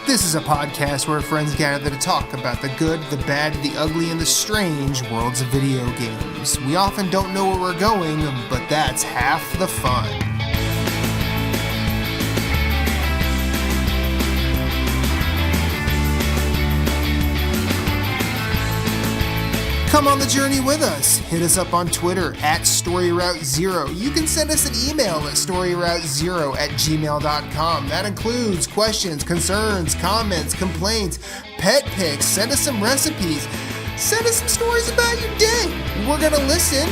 This is a podcast where friends gather to talk about the good, the bad, the ugly, and the strange worlds of video games. We often don't know where we're going, but that's half the fun. Come on the journey with us. Hit us up on Twitter at StoryRoute0. You can send us an email at StoryRoute0@gmail.com. That includes questions, concerns, comments, complaints, pet pics. Send us some recipes. Send us some stories about your day. We're going to listen.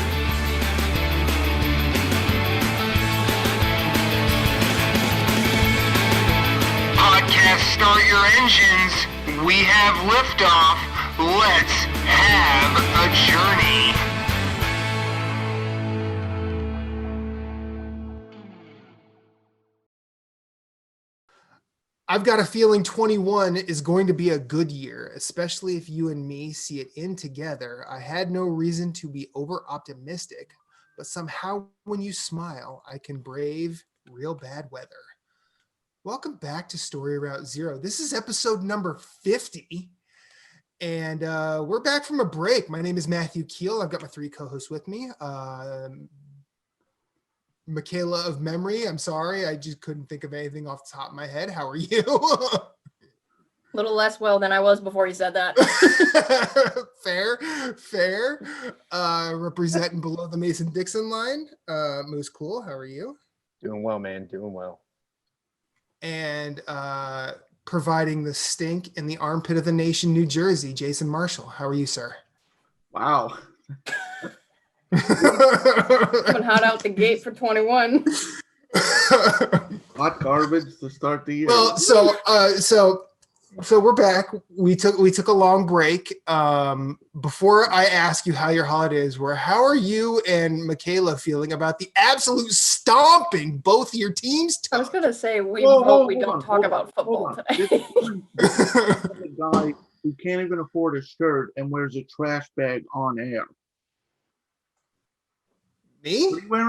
Podcast, start your engines. We have liftoff. Let's have a journey. I've got a feeling 21 is going to be a good year, especially if you and me see it in together. I had no reason to be over optimistic, but somehow when you smile, I can brave real bad weather. Welcome back to Story Route 0. This is episode number 50. And we're back from a break. My name is Matthew Kiel. I've got my three co-hosts with me. Michaela of memory. I'm sorry. I just couldn't think of anything off the top of my head. How are you? A little less well than I was before you said that. Fair. Representing below the Mason-Dixon line. Moose Cool. How are you? Doing well, man. Doing well. And providing the stink in the armpit of the nation, New Jersey, Jason Marshall. How are you, sir? Wow. Coming hot out the gate for 21. Hot garbage to start the year. Well, so we're back. We took a long break. Before I ask you how your holidays were, how are you and Michaela feeling about the absolute stomping both your teams I took? was gonna say we hope we don't talk about football today. The guy who can't even afford a shirt and wears a trash bag on air. Me? What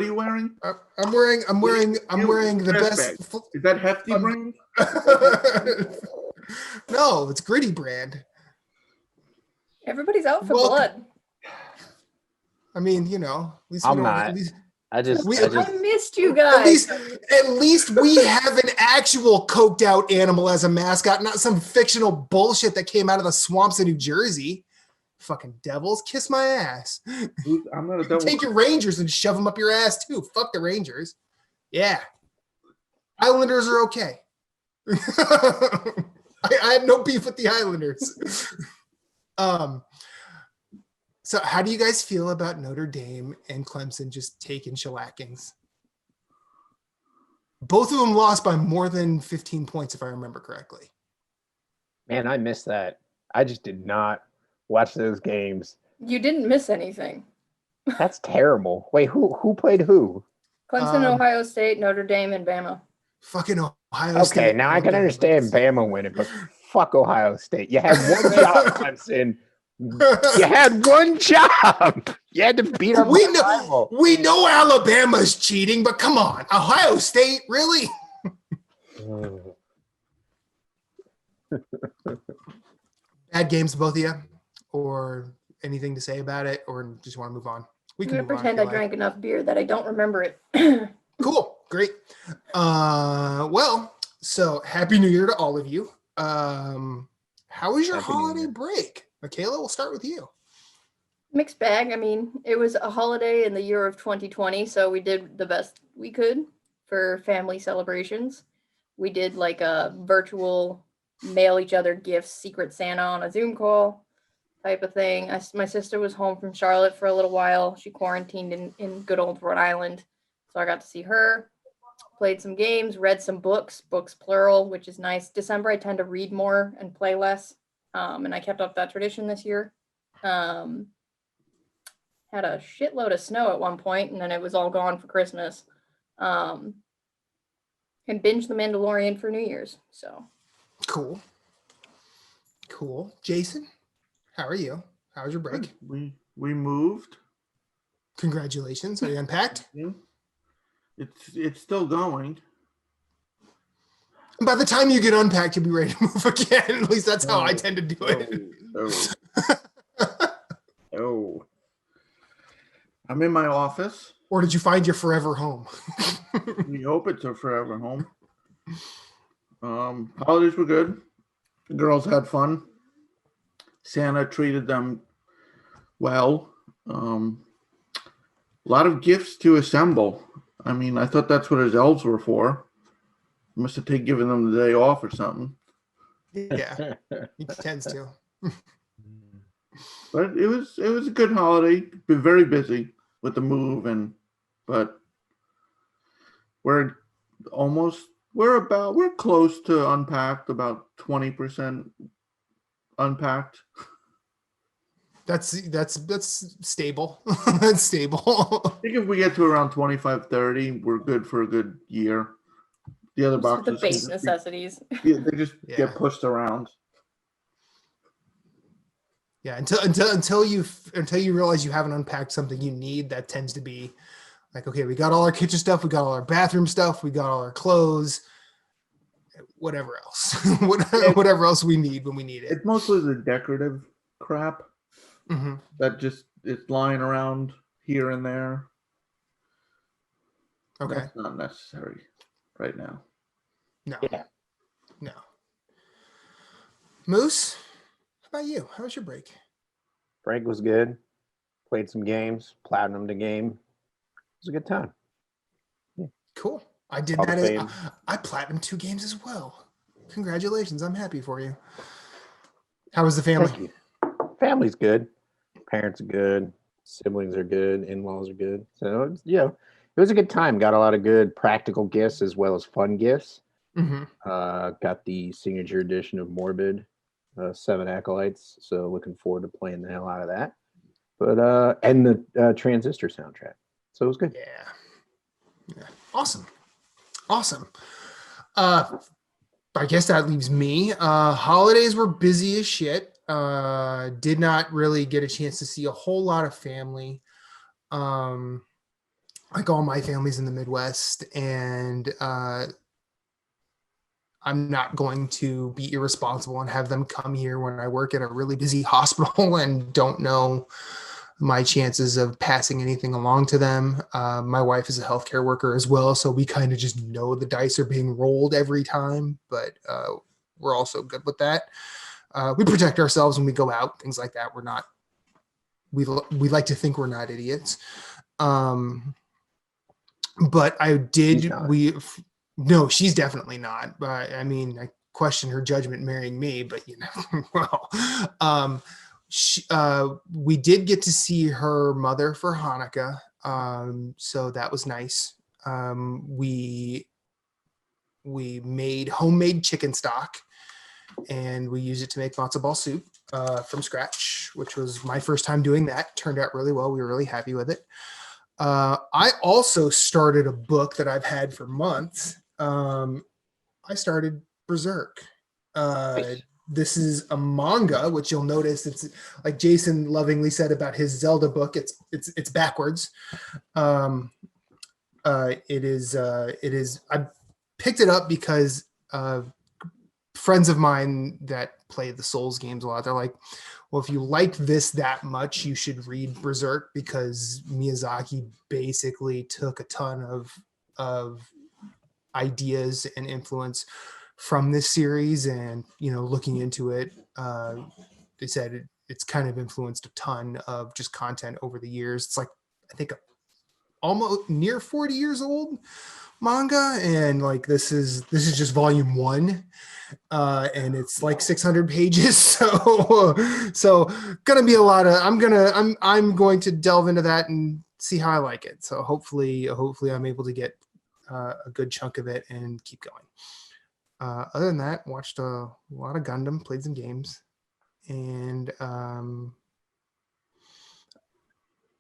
are you wearing? I'm wearing the best. Is that Hefty brand? No, it's Gritty brand. Everybody's out for blood. I mean, you know, at least I'm not. I missed you guys. At least we have an actual coked out animal as a mascot, not some fictional bullshit that came out of the swamps of New Jersey. Fucking devils, kiss my ass. I'm not a devil. Take your Rangers and shove them up your ass too. Fuck the Rangers. Yeah. Islanders are okay. I have no beef with the Islanders. So how do you guys feel about Notre Dame and Clemson just taking shellackings? Both of them lost by more than 15 points, if I remember correctly. Man, I missed that. I just did not watch those games. You didn't miss anything. That's terrible. Wait, who played who? Clemson, Ohio State, Notre Dame, and Bama. Fucking Ohio State. Okay, now I can understand Bama winning, but fuck Ohio State. You had one job, Clemson. You had one job. You had to beat our rival. We know Alabama's cheating, but come on, Ohio State, really? Bad games, both of you, or anything to say about it, or just want to move on? I'm gonna pretend I drank enough beer that I don't remember it. Cool, great. Well, so Happy New Year to all of you. How was your holiday break? Michaela, we'll start with you. Mixed bag. I mean, it was a holiday in the year of 2020, so we did the best we could for family celebrations. We did like a virtual mail each other gifts, Secret Santa on a Zoom call type of thing. My sister was home from Charlotte for a little while. She quarantined in good old Rhode Island, so I got to see her. Played some games, read some books plural, which is nice. December, I tend to read more and play less. And I kept up that tradition this year. Had a shitload of snow at one point, and then it was all gone for Christmas. And binged The Mandalorian for New Year's. So cool. Jason, how are you? How was your break? We moved. Congratulations. Are you unpacked? Yeah. It's still going. And by the time you get unpacked, you'll be ready to move again. At least that's how I tend to do it. Oh. I'm in my office. Or did you find your forever home? We hope it's a forever home. Holidays were good. The girls had fun. Santa treated them well. A lot of gifts to assemble. I mean, I thought that's what his elves were for. Must have given them the day off or something. Yeah, he tends to. But it was a good holiday. Been very busy with the move, but we're close to unpacked, about 20% unpacked. That's stable. That's stable. I think if we get to around 25, 30, we're good for a good year. The other Just the boxes, base necessities. yeah, they just Yeah. get pushed around. Yeah, until you realize you haven't unpacked something you need, that tends to be like, okay, we got all our kitchen stuff, we got all our bathroom stuff, we got all our clothes, whatever else, whatever else we need when we need it. It's mostly the decorative crap Mhm. that just is lying around here and there. Okay. That's not necessary right now. No. Yeah. No. Moose, how about you? How was your break? Break was good. Played some games. Platinum the game. It was a good time. Cool. I did Hall of that. Fame. I platinumed 2 games as well. Congratulations. I'm happy for you. How was the family? Thank you. Family's good. Parents are good. Siblings are good. In-laws are good. So it was a good time. Got a lot of good practical gifts as well as fun gifts. Mm-hmm. Got the signature edition of Morbid, 7 Acolytes. So looking forward to playing the hell out of that. But and the Transistor soundtrack. So it was good. Yeah. Awesome. I guess that leaves me. Holidays were busy as shit. Did not really get a chance to see a whole lot of family. Like all my family's in the Midwest, and I'm not going to be irresponsible and have them come here when I work at a really busy hospital and don't know my chances of passing anything along to them. My wife is a healthcare worker as well, so we kind of just know the dice are being rolled every time, but we're also good with that. We protect ourselves when we go out, things like that. We like to think we're not idiots. But I did, no, she's definitely not. But I mean, I question her judgment marrying me, but well, we did get to see her mother for Hanukkah. So that was nice. We made homemade chicken stock and we used it to make matzo ball soup from scratch, which was my first time doing that. Turned out really well. We were really happy with it. I also started a book that I've had for months. I started Berserk. Nice. This is a manga, which you'll notice it's like Jason lovingly said about his Zelda book. It's backwards. It is. I picked it up because friends of mine that play the Souls games a lot, they're like, well, if you like this that much, you should read Berserk, because Miyazaki basically took a ton of ideas and influence from this series. And, looking into it, they said it's kind of influenced a ton of just content over the years. It's like, I think almost near 40 years old manga, and like this is just volume 1, and it's like 600 pages, so gonna be a lot of I'm going to delve into that and see how I like it. So hopefully I'm able to get a good chunk of it and keep going. Other than that, watched a lot of Gundam, played some games, and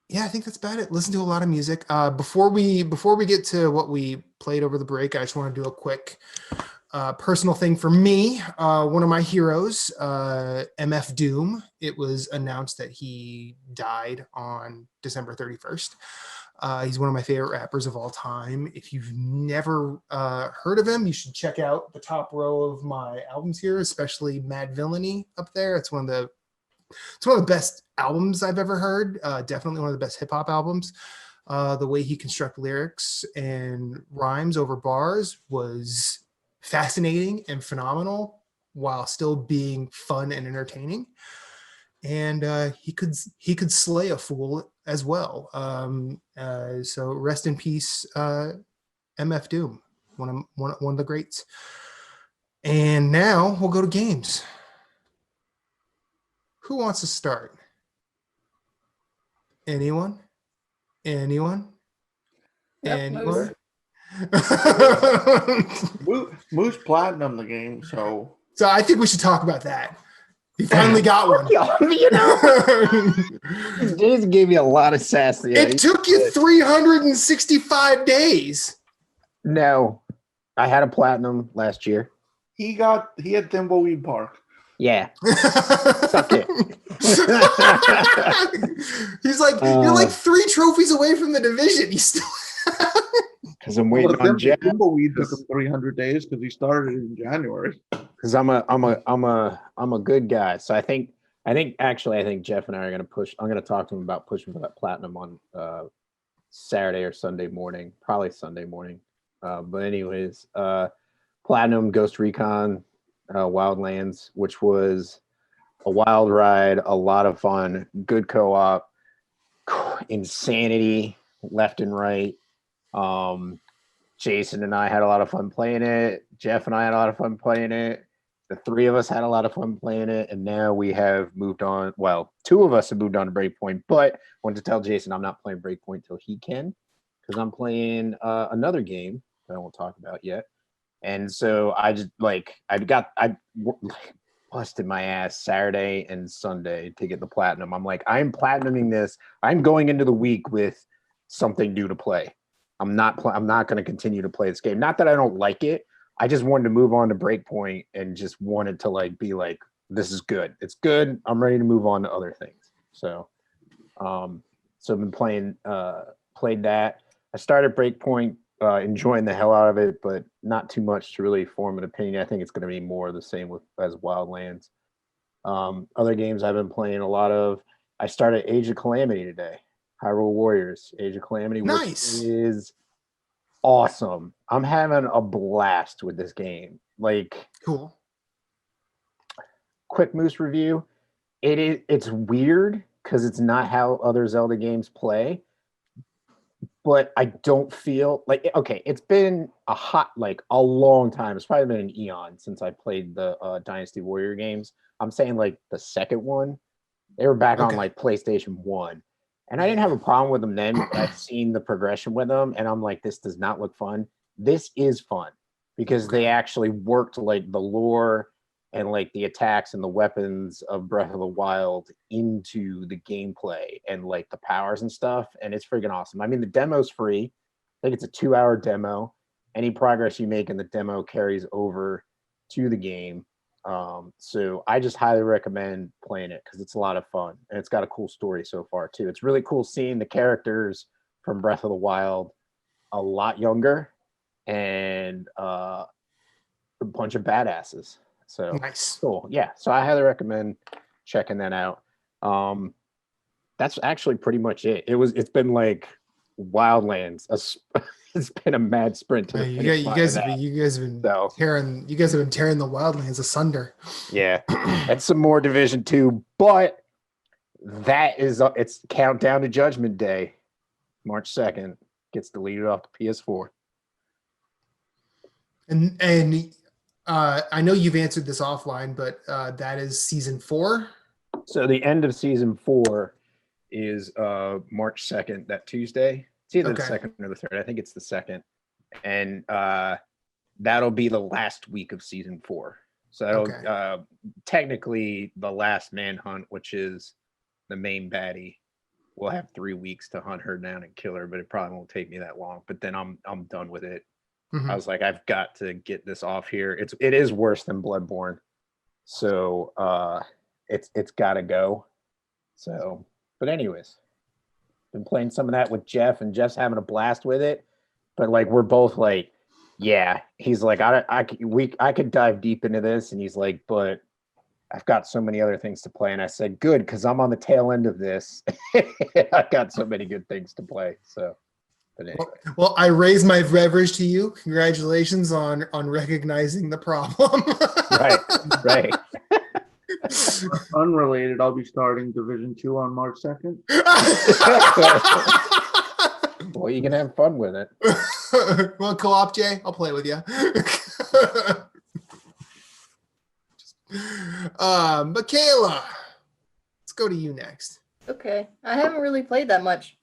yeah, I think that's about it. Listen to a lot of music. Before we get to what we played over the break, I just want to do a quick personal thing for me. One of my heroes, MF Doom, it was announced that he died on December 31st. He's one of my favorite rappers of all time. If you've never heard of him, you should check out the top row of my albums here, especially Mad Villainy up there. It's one of the best albums I've ever heard. Definitely one of the best hip hop albums. The way he constructs lyrics and rhymes over bars was fascinating and phenomenal while still being fun and entertaining. And he could slay a fool as well. So rest in peace, MF Doom, one of the greats. And now we'll go to games. Who wants to start? Anyone? Anyone? Yep, Anyone? Moose platinum the game, so So I think we should talk about that. He finally got one. You know, Jason gave me a lot of sass. It took you 365 days. No, I had a platinum last year. he had Thimbleweed Park. Yeah, suck it. He's like, you're like 3 trophies away from the division. He's still Because I'm waiting on Jeff. Thimbleweed took him 300 days because he started in January. Because I'm a good guy. So I think Jeff and I are gonna push. I'm gonna talk to him about pushing for that platinum on Saturday or Sunday morning, probably Sunday morning. But anyways, platinum Ghost Recon Wildlands, which was a wild ride, a lot of fun, good co-op, insanity left and right. Jason and I had a lot of fun playing it. Jeff and I had a lot of fun playing it. The 3 of us had a lot of fun playing it, and now we have moved on. Well, 2 of us have moved on to Breakpoint, but I wanted to tell Jason I'm not playing Breakpoint till he can, because I'm playing another game that I won't talk about yet. And so I just I busted my ass Saturday and Sunday to get the platinum. I'm like, I'm platinuming this. I'm going into the week with something new to play. I'm not going to continue to play this game. Not that I don't like it. I just wanted to move on to Breakpoint and just wanted to be like, this is good. It's good. I'm ready to move on to other things. So, I've been played that. I started Breakpoint, enjoying the hell out of it, but not too much to really form an opinion. I think it's going to be more the same as Wildlands. Other games I've been playing a lot of. I started Age of Calamity today. Hyrule Warriors, Age of Calamity, Nice. which is awesome. I'm having a blast with this game. cool. Quick Moose review. It's weird because it's not how other Zelda games play, but I don't feel like okay. It's been a long time. It's probably been an eon since I played the Dynasty Warrior games. I'm saying the second one. They were back on PlayStation 1. And I didn't have a problem with them then, but I've seen the progression with them, and I'm like, this does not look fun. This is fun because they actually worked the lore and the attacks and the weapons of Breath of the Wild into the gameplay and the powers and stuff, and it's freaking awesome. I mean, the demo's free. I think it's a 2-hour demo. Any progress you make in the demo carries over to the game. So I just highly recommend playing it because it's a lot of fun and it's got a cool story so far too. It's really cool seeing the characters from Breath of the Wild a lot younger and a bunch of badasses. So Nice. cool. Yeah. So I highly recommend checking that out. That's actually pretty much it. It's been Wildlands. It's been a mad sprint to the You finish line of guys that. You guys have been tearing the Wildlands asunder. Yeah, that's some more Division 2, but that is it's countdown to Judgment Day, March 2nd. Gets deleted off the PS4. And I know you've answered this offline, but that is season 4. So the end of season 4 is March 2nd, that Tuesday. It's either the 2nd or the 3rd. I think it's the 2nd. And that'll be the last week of season 4. So technically the last manhunt, which is the main baddie, will have 3 weeks to hunt her down and kill her, but it probably won't take me that long. But then I'm done with it. Mm-hmm. I was like, I've got to get this off here. It is worse than Bloodborne. So it's gotta go. So, but anyways, Been playing some of that with Jeff, and Jeff's having a blast with it. But like we're both like, yeah. He's like, I could dive deep into this, and he's like, but I've got so many other things to play. And I said, good, because I'm on the tail end of this. I've got so many good things to play. So, but anyway. Well, I raise my leverage to you. Congratulations on recognizing the problem. Right. Unrelated, I'll be starting Division 2 on March 2nd. Well, you can have fun with it. Want co-op, Jay? I'll play with you. Michaela, let's go to you next. Okay. I haven't really played that much.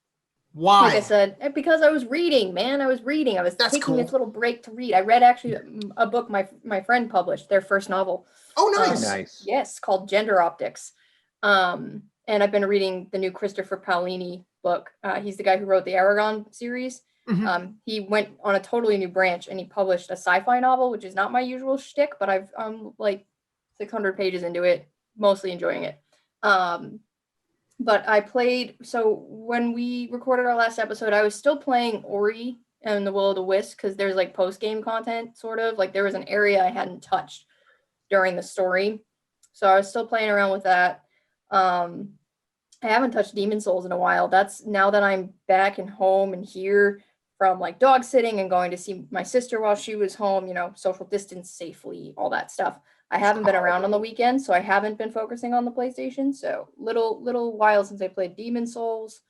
Why? Like I said, because I was reading, man. I was That's taking cool. this little break to read. I read actually a book my friend published, their first novel. Oh, nice. Nice. Yes, called Gender Optics. And I've been reading the new Christopher Paolini book. He's the guy who wrote the Aragon series. Mhm. He went on a totally new branch and he published a sci-fi novel, which is not my usual shtick, but I've like 600 pages into it, mostly enjoying it. But I played, so when we recorded our last episode, I was still playing Ori and the Will of the Wisp because there's like post-game content, sort of. Like there was an area I hadn't touched during the story. So I was still playing around with that. I haven't touched Demon Souls in a while. That's now that I'm back and home and here from like dog sitting and going to see my sister while she was home, you know, social distance safely, all that stuff. I haven't been around on the weekend, so I haven't been focusing on the PlayStation. So little while since I played Demon Souls.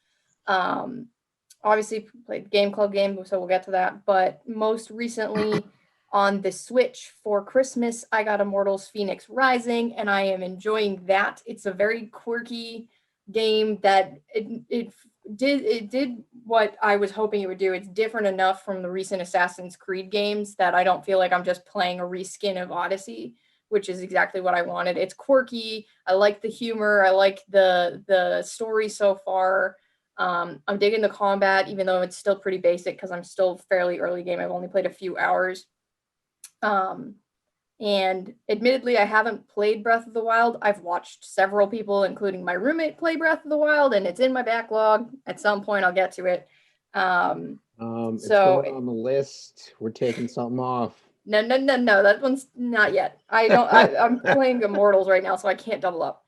Obviously played Game Club game, so we'll get to that. But most recently on the Switch for Christmas, I got Immortals Phoenix Rising, and I am enjoying that. It's a very quirky game that it did what I was hoping it would do. It's different enough from the recent Assassin's Creed games that I don't feel like I'm just playing a reskin of Odyssey, which is exactly what I wanted. It's quirky. I like the humor. I like the story so far. I'm digging the combat, even though it's still pretty basic because I'm still fairly early game. I've only played a few hours. And admittedly, I haven't played Breath of the Wild. I've watched several people, including my roommate, play Breath of the Wild, and it's in my backlog. At some point, I'll get to it. It's going on the list. We're taking something off. No. That one's not yet. I'm playing Immortals right now, so I can't double up.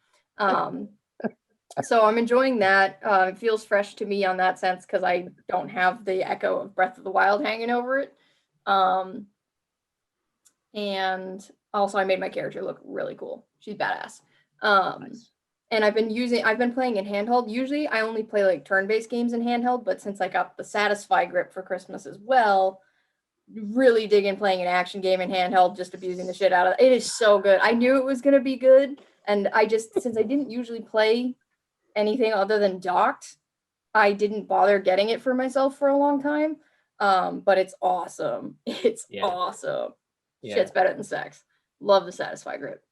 So I'm enjoying that. It feels fresh to me on that sense because I don't have the echo of Breath of the Wild hanging over it. And also I made my character look really cool. She's badass. Nice. And I've been playing in handheld. Usually I only play like turn-based games in handheld, but since I got the Satisfy grip for Christmas as well, really digging playing an action game in handheld, just abusing the shit out of it. It is so good. I knew it was going to be good. And since I didn't usually play anything other than docked, I didn't bother getting it for myself for a long time. But it's awesome. It's awesome. Yeah. Shit's better than sex. Love the Satisfy grip.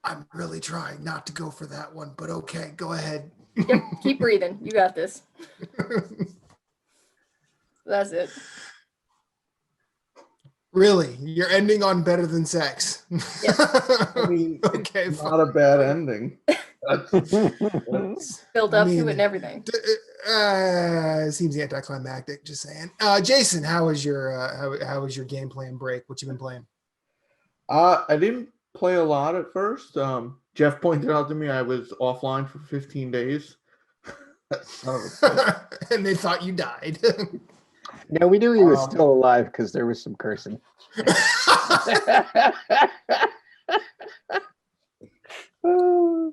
I'm really trying not to go for that one, but okay, go ahead. Yep, keep breathing. You got this. That's it. Really? You're ending on better than sex? Yeah. I mean, okay, it's not a bad ending. Built up to it and everything. It seems anticlimactic, just saying. Jason, how was your gameplay and break? What you been playing? I didn't play a lot at first. Jeff pointed out to me I was offline for 15 days. And they thought you died. No, we knew he was still alive because there was some cursing.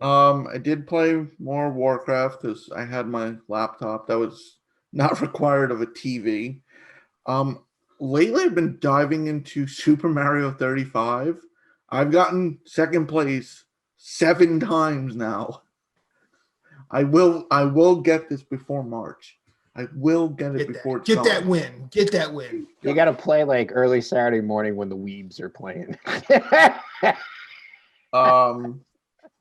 I did play more Warcraft because I had my laptop that was not required of a TV. Lately I've been diving into Super Mario 35. I've gotten second place 7 times now. I will get this before March. I will get it before it's Get gone. that win. Get that win. You got to play like early Saturday morning when the weebs are playing.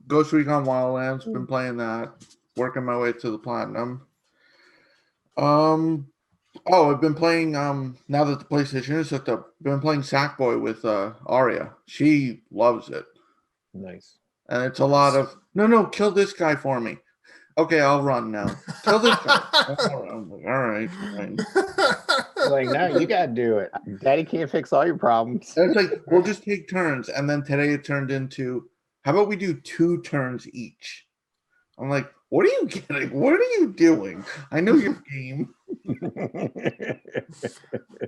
Ghost Recon Wildlands, been playing that. Working my way to the platinum. Oh, I've been playing. Now that the PlayStation is hooked up, been playing Sackboy with Arya. She loves it, Nice. and it's a lot of no. Kill this guy for me. Okay, I'll run now. Kill this guy. I'm like, all right, fine. Like, no, you gotta do it. Daddy can't fix all your problems. And it's like we'll just take turns, and then today it turned into, how about we do 2 turns each? I'm like, what are you getting? What are you doing? I know your game.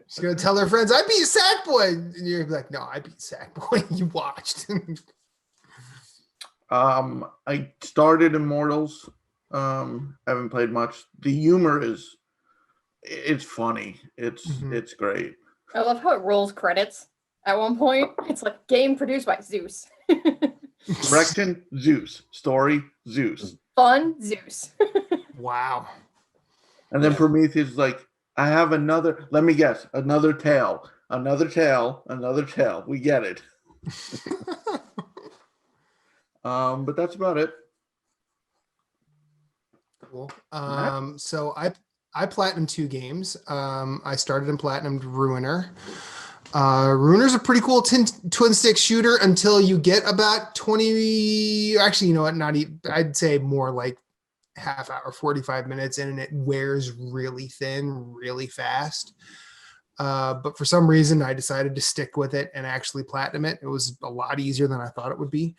She's gonna tell her friends, "I beat Sackboy," and you're like, "No, I beat Sackboy. You watched." I started Immortals. Haven't played much. The humor it's funny. It's great. I love how it rolls credits at one point. It's like game produced by Zeus. Direction, Zeus. Story, Zeus. Fun, Zeus. Wow. And then Prometheus is like, I have another, let me guess, another tail. Another tail, another tail. We get it. But that's about it. Cool. So I platinumed 2 games. I started and platinumed Ruiner. Ruiner's a pretty cool twin stick shooter until you get about 20. Actually, you know what? Not even. I'd say more like half hour, 45 minutes in, and it wears really thin, really fast. But for some reason, I decided to stick with it and actually platinum it. It was a lot easier than I thought it would be.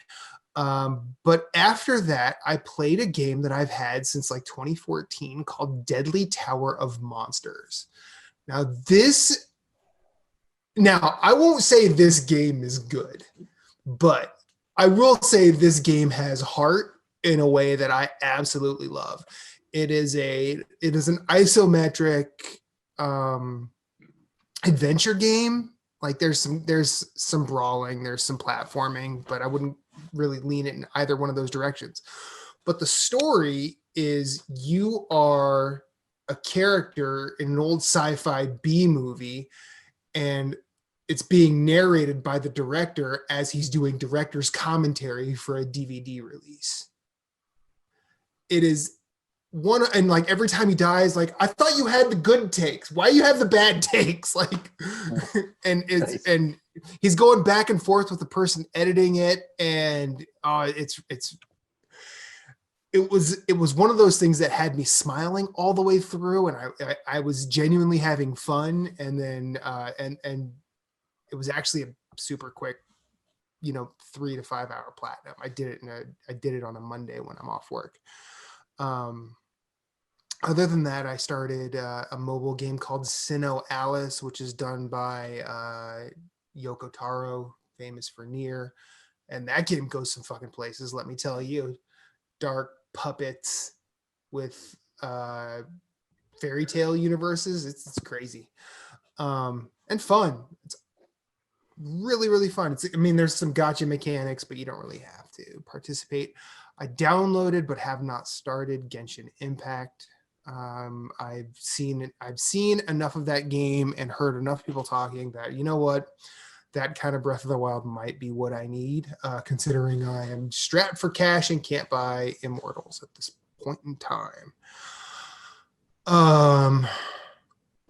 But after that, I played a game that I've had since like 2014 called Deadly Tower of Monsters. Now, I won't say this game is good, but I will say this game has heart in a way that I absolutely love. It is an isometric adventure game. Like there's some brawling, there's some platforming, but I wouldn't really lean it in either one of those directions. But the story is you are a character in an old sci-fi B movie, and it's being narrated by the director as he's doing director's commentary for a DVD release. It is one, and like every time he dies, like, I thought you had the good takes. Why you have the bad takes? Like, and it's Nice. and he's going back and forth with the person editing it, and it was one of those things that had me smiling all the way through, and I was genuinely having fun, and then and it was actually a super quick, 3 to 5 hour platinum. I did it on a Monday when I'm off work. Other than that, I started a mobile game called Sinnoh Alice, which is done by Yoko Taro, famous for Nier, and that game goes some fucking places. Let me tell you, dark puppets with fairy tale universes. It's crazy, and fun. It's really, really fun. There's some gotcha mechanics, but you don't really have to participate. I downloaded but have not started Genshin Impact. I've seen enough of that game and heard enough people talking that, you know what, that kind of Breath of the Wild might be what I need, considering I am strapped for cash and can't buy Immortals at this point in time. Other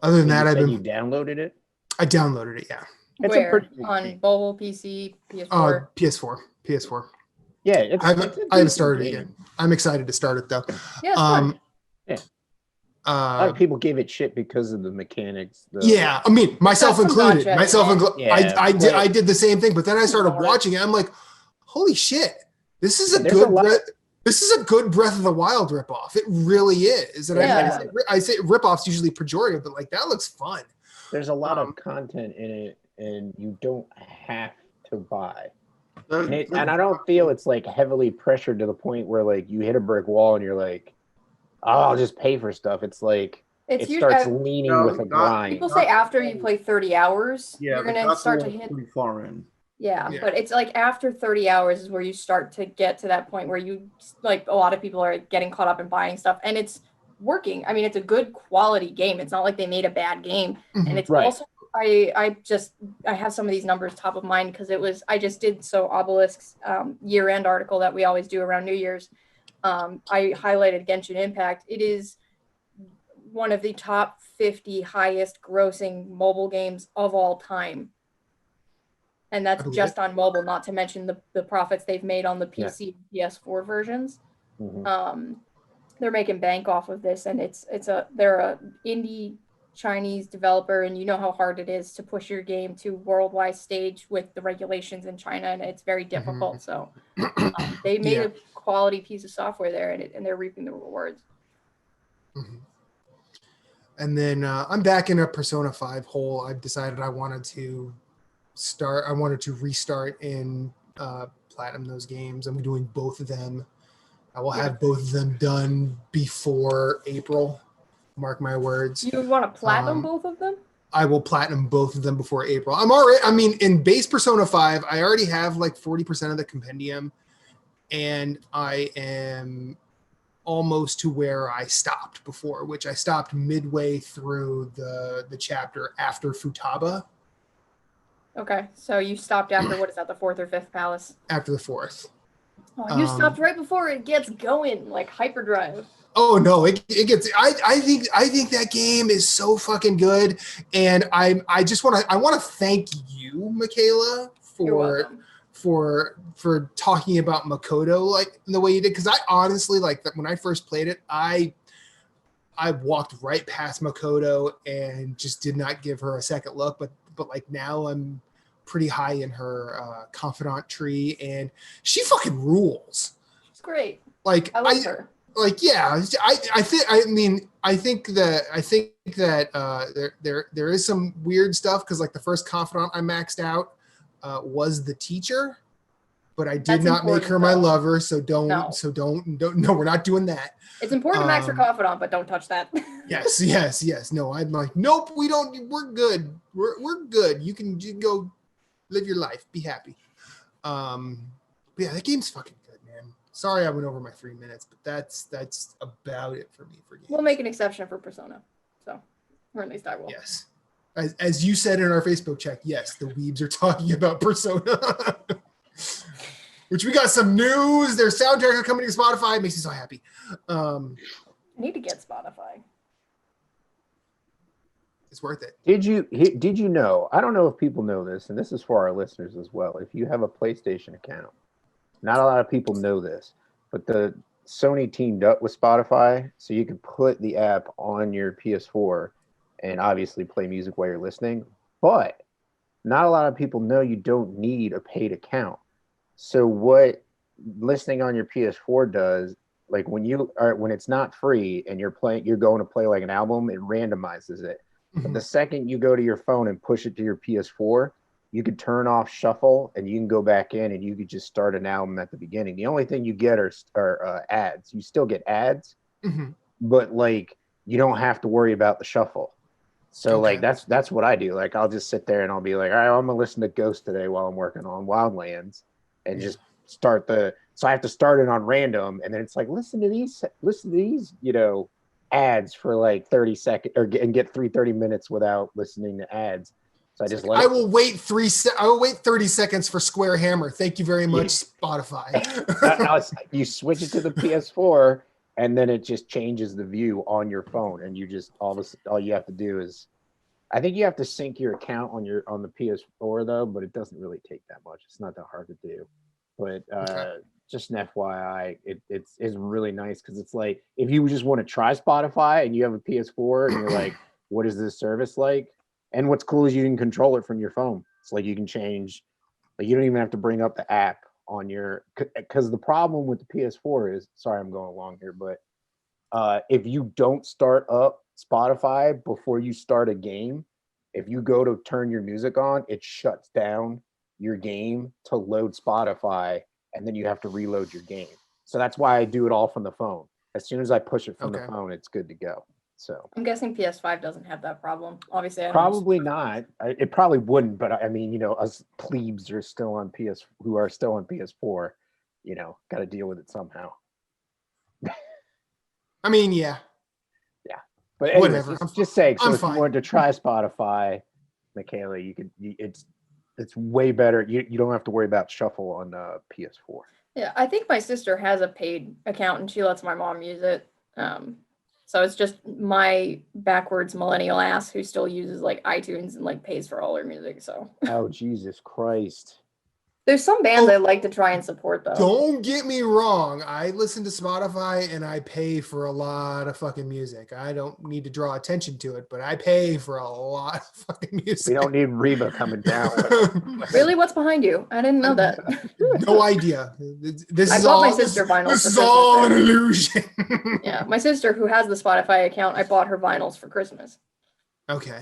than that, you downloaded it? I downloaded it, yeah. It's Where? a pretty On game. mobile, PC, PS4? PS4. Yeah, I haven't started it yet. I'm excited to start it though. Yeah, it's fun. A lot of people gave it shit because of the mechanics. Yeah, myself That's some included. gotcha, Myself yeah. included. Yeah, I did the same thing, but then I started watching it. I'm like, holy shit, this is a good Breath of the Wild ripoff. It really is. And Yeah. I say ripoff's usually pejorative, but like that looks fun. There's a lot of content in it, and you don't have to buy. And I don't feel it's like heavily pressured to the point where like you hit a brick wall and you're like, oh, I'll just pay for stuff. It's like it starts leaning with a grind. People say after you play 30 hours, Yeah, you're gonna start to hit. Pretty far in. Yeah, but it's like after 30 hours is where you start to get to that point where you, like, a lot of people are getting caught up in buying stuff, and it's working. It's a good quality game. It's not like they made a bad game, and it's also I have some of these numbers top of mind because I just did Obelisk's year-end article that we always do around New Year's. I highlighted Genshin Impact. It is one of the top 50 highest grossing mobile games of all time. And that's just on mobile, not to mention the profits they've made on the PC and PS4 versions. They're making bank off of this, and they're a indie Chinese developer, and you know how hard it is to push your game to worldwide stage with the regulations in China, and it's very difficult. So they made a quality piece of software there, and they're reaping the rewards. And then I'm back in a Persona 5 hole. I've decided I wanted to restart and platinum those games. I'm doing both of them. I will have both of them done before April. Mark my words. You want to platinum both of them? I will platinum both of them before April. In base Persona 5, I already have like 40% of the compendium, and I am almost to where I stopped before, which I stopped midway through the chapter after Futaba. Okay, so you stopped after, what is that, the 4th or 5th palace? After the 4th. Oh, you stopped right before it gets going, like hyperdrive. Oh no, it gets. I think that game is so fucking good, and I want to thank you, Michaela, for talking about Makoto like the way you did, because I honestly when I first played it, I walked right past Makoto and just did not give her a second look, but like now I'm pretty high in her confidant tree, and she fucking rules. It's great. Like I love her. Like, yeah, I think that there is some weird stuff, because like the first confidant I maxed out was the teacher, but I did not make her my lover, so don't, no, we're not doing that. It's important to max your confidant, but don't touch that. Yes. No, I'm like, nope, we don't, we're good. We're good. You can go live your life, be happy. But yeah, that game's fucking good, man. Sorry I went over my 3 minutes, but that's about it for me for games. We'll make an exception for Persona. So, or at least I will. Yes. As you said in our Facebook chat, yes, the weebs are talking about Persona. Which we got some news. Their soundtrack are coming to Spotify. It makes me so happy. I need to get Spotify. It's worth it. Did you know? I don't know if people know this, and this is for our listeners as well. If you have a PlayStation account, not a lot of people know this, but the Sony teamed up with Spotify, so you can put the app on your PS4 and obviously play music while you're listening. But not a lot of people know you don't need a paid account. So what listening on your PS4 does, like when it's not free and you're going to play like an album, it randomizes it. But the second you go to your phone and push it to your PS4, you could turn off shuffle and you can go back in and you could just start an album at the beginning. The only thing you get are ads. You still get ads, but like you don't have to worry about the shuffle. So like that's what I do. Like I'll just sit there and I'll be like, all right, I'm gonna listen to Ghost today while I'm working on Wildlands, and just start so I have to start it on random, and then it's like listen to these, ads for like 30 seconds and get 30 minutes without listening to ads. So I just I will wait 30 seconds for Square Hammer. Thank you very much, Spotify. You switch it to the PS4 and then it just changes the view on your phone, and you just all you have to do is, I think you have to sync your account on the PS4 though, but it doesn't really take that much. It's not that hard to do. But just an FYI, it's really nice, because it's like if you just want to try Spotify and you have a PS4 and you're like, what is this service like? And what's cool is you can control it from your phone. It's like you can change, like you don't even have to bring up the app on your, because the problem with the PS4 is, sorry I'm going along here, but if you don't start up Spotify before you start a game, if you go to turn your music on, it shuts down your game to load Spotify, and then you have to reload your game. So that's why I do it all from the phone. As soon as I push it from the phone, it's good to go. So I'm guessing PS5 doesn't have that problem. Obviously, probably not. It probably wouldn't, but I mean, us plebes who are still on PS4, got to deal with it somehow. I mean, yeah. But anyways, whatever. Just saying. So I'm if fine. you wanted to try Spotify, Michaela, you could. It's way better. You don't have to worry about shuffle on PS4. Yeah, I think my sister has a paid account and she lets my mom use it. So it's just my backwards millennial ass who still uses like iTunes and like pays for all her music. So Oh, Jesus Christ. there's some bands I like to try and support though. Don't get me wrong. I listen to Spotify and I pay for a lot of fucking music. I don't need to draw attention to it, but I pay for a lot of fucking music. We don't need Reba coming down. Really, what's behind you? I didn't know that. No idea. This I is bought all my sister vinyls This for is all an Christmas. illusion. Yeah, my sister who has the Spotify account, I bought her vinyls for Christmas. Okay.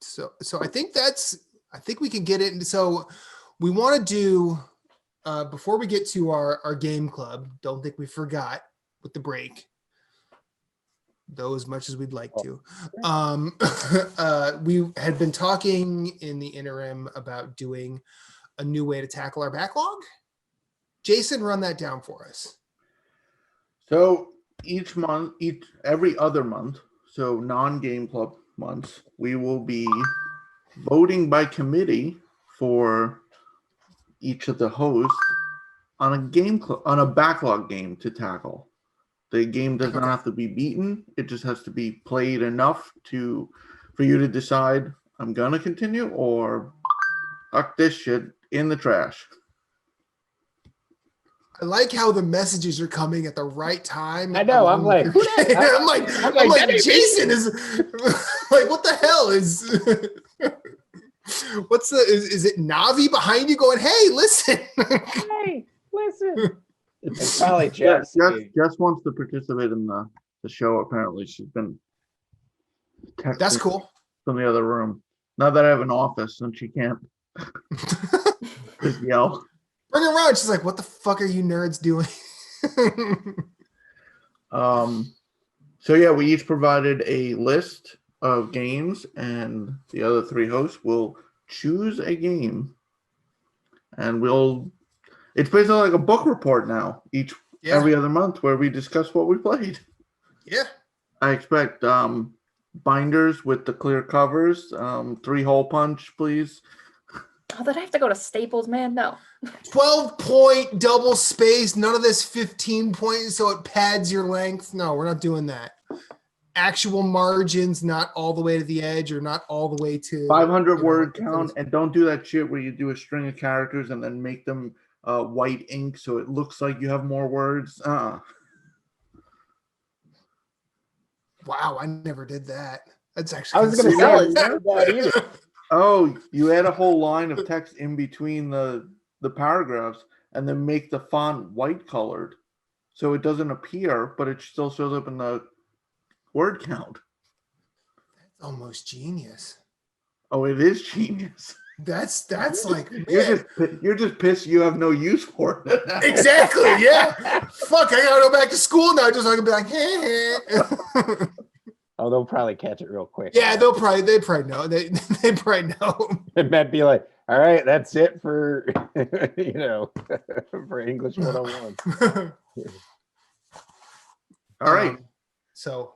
So I think we can get it. So we want to do before we get to our game club. Don't think we forgot with the break, though, as much as we'd like to. We had been talking in the interim about doing a new way to tackle our backlog. Jason, run that down for us. So every other month, so non-game club months, we will be voting by committee for each of the hosts on a backlog game to tackle. The game does not have to be beaten. It just has to be played enough for you to decide I'm gonna continue or fuck this shit in the trash. I like how the messages are coming at the right time. I know. I'm like, who that? I'm like, Jason is like, what the hell is? Is it Navi behind you going, hey, listen? Hey, listen. It's probably Jess. Jess wants to participate in the show. Apparently, she's been texting That's cool. from the other room. Now that I have an office and she can't just yell. Bring her around. She's like, what the fuck are you nerds doing? So yeah, we each provided a list of games, and the other three hosts will choose a game, and it's basically like a book report now, every other month, where we discuss what we played. Yeah. I expect binders with the clear covers, 3-hole punch, please. Oh, did I have to go to Staples, man? No. 12-point double space. None of this 15 points so it pads your length. No, we're not doing that. Actual margins, not all the way to the edge or not all the way to 500 word count, and don't do that shit where you do a string of characters and then make them white ink so it looks like you have more words. Wow, I never did that. That's actually. I was going to say, I never did that either. Oh, you add a whole line of text in between the paragraphs and then make the font white colored so it doesn't appear, but it still shows up in the word count. That's almost genius. Oh, it is genius. That's like, you're just pissed you have no use for it. Exactly. Yeah. Fuck, I gotta go back to school now just so I can be like, hey. Oh, they'll probably catch it real quick. Yeah, they probably know. They probably know. It might be like, all right, that's it for for English 101. All right. So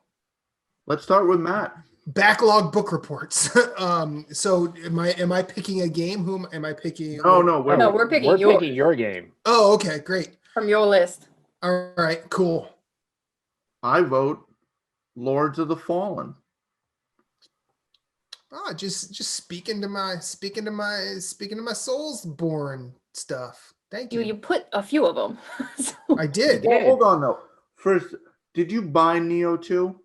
let's start with Matt. Backlog book reports. So am I picking a game? Whom am I picking? No, we're picking your game. Oh, okay, great. From your list. All right, cool. I vote Lords of the Fallen. Oh, just speaking to my Soulsborne stuff. Thank you. You put a few of them. I did. Well, hold on though. First, did you buy Neo 2?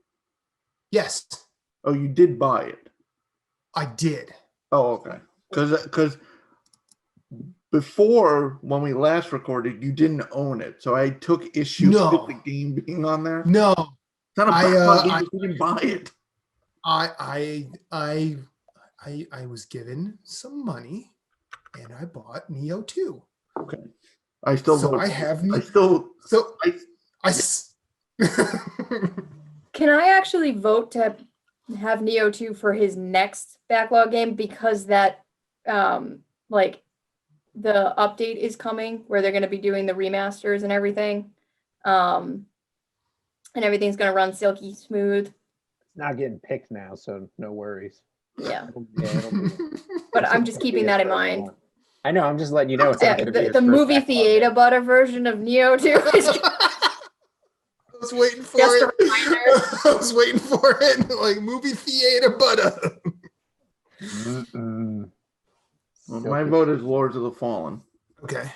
Yes, Oh, you did buy it. I did. Oh, okay. Because before, when we last recorded, you didn't own it, so I took issue with the game being on there. No, It's not a backlog game if you didn't buy it. I was given some money, and I bought Neo 2. Okay. I still So vote. I have I still. So I Can I actually vote to have Neo 2 for his next backlog game because that like the update is coming where they're going to be doing the remasters and everything. And everything's going to run silky smooth. It's not getting picked now, so no worries. Yeah. It'll be- But I'm just keeping that in mind. I know, I'm just letting you know. It's Yeah, not gonna be his the first movie backlog theater game. butter version of Neo 2 is was waiting for Just a it. reminder. I was waiting for it. Like movie theater butter. Well, my vote is Lords of the Fallen. Okay.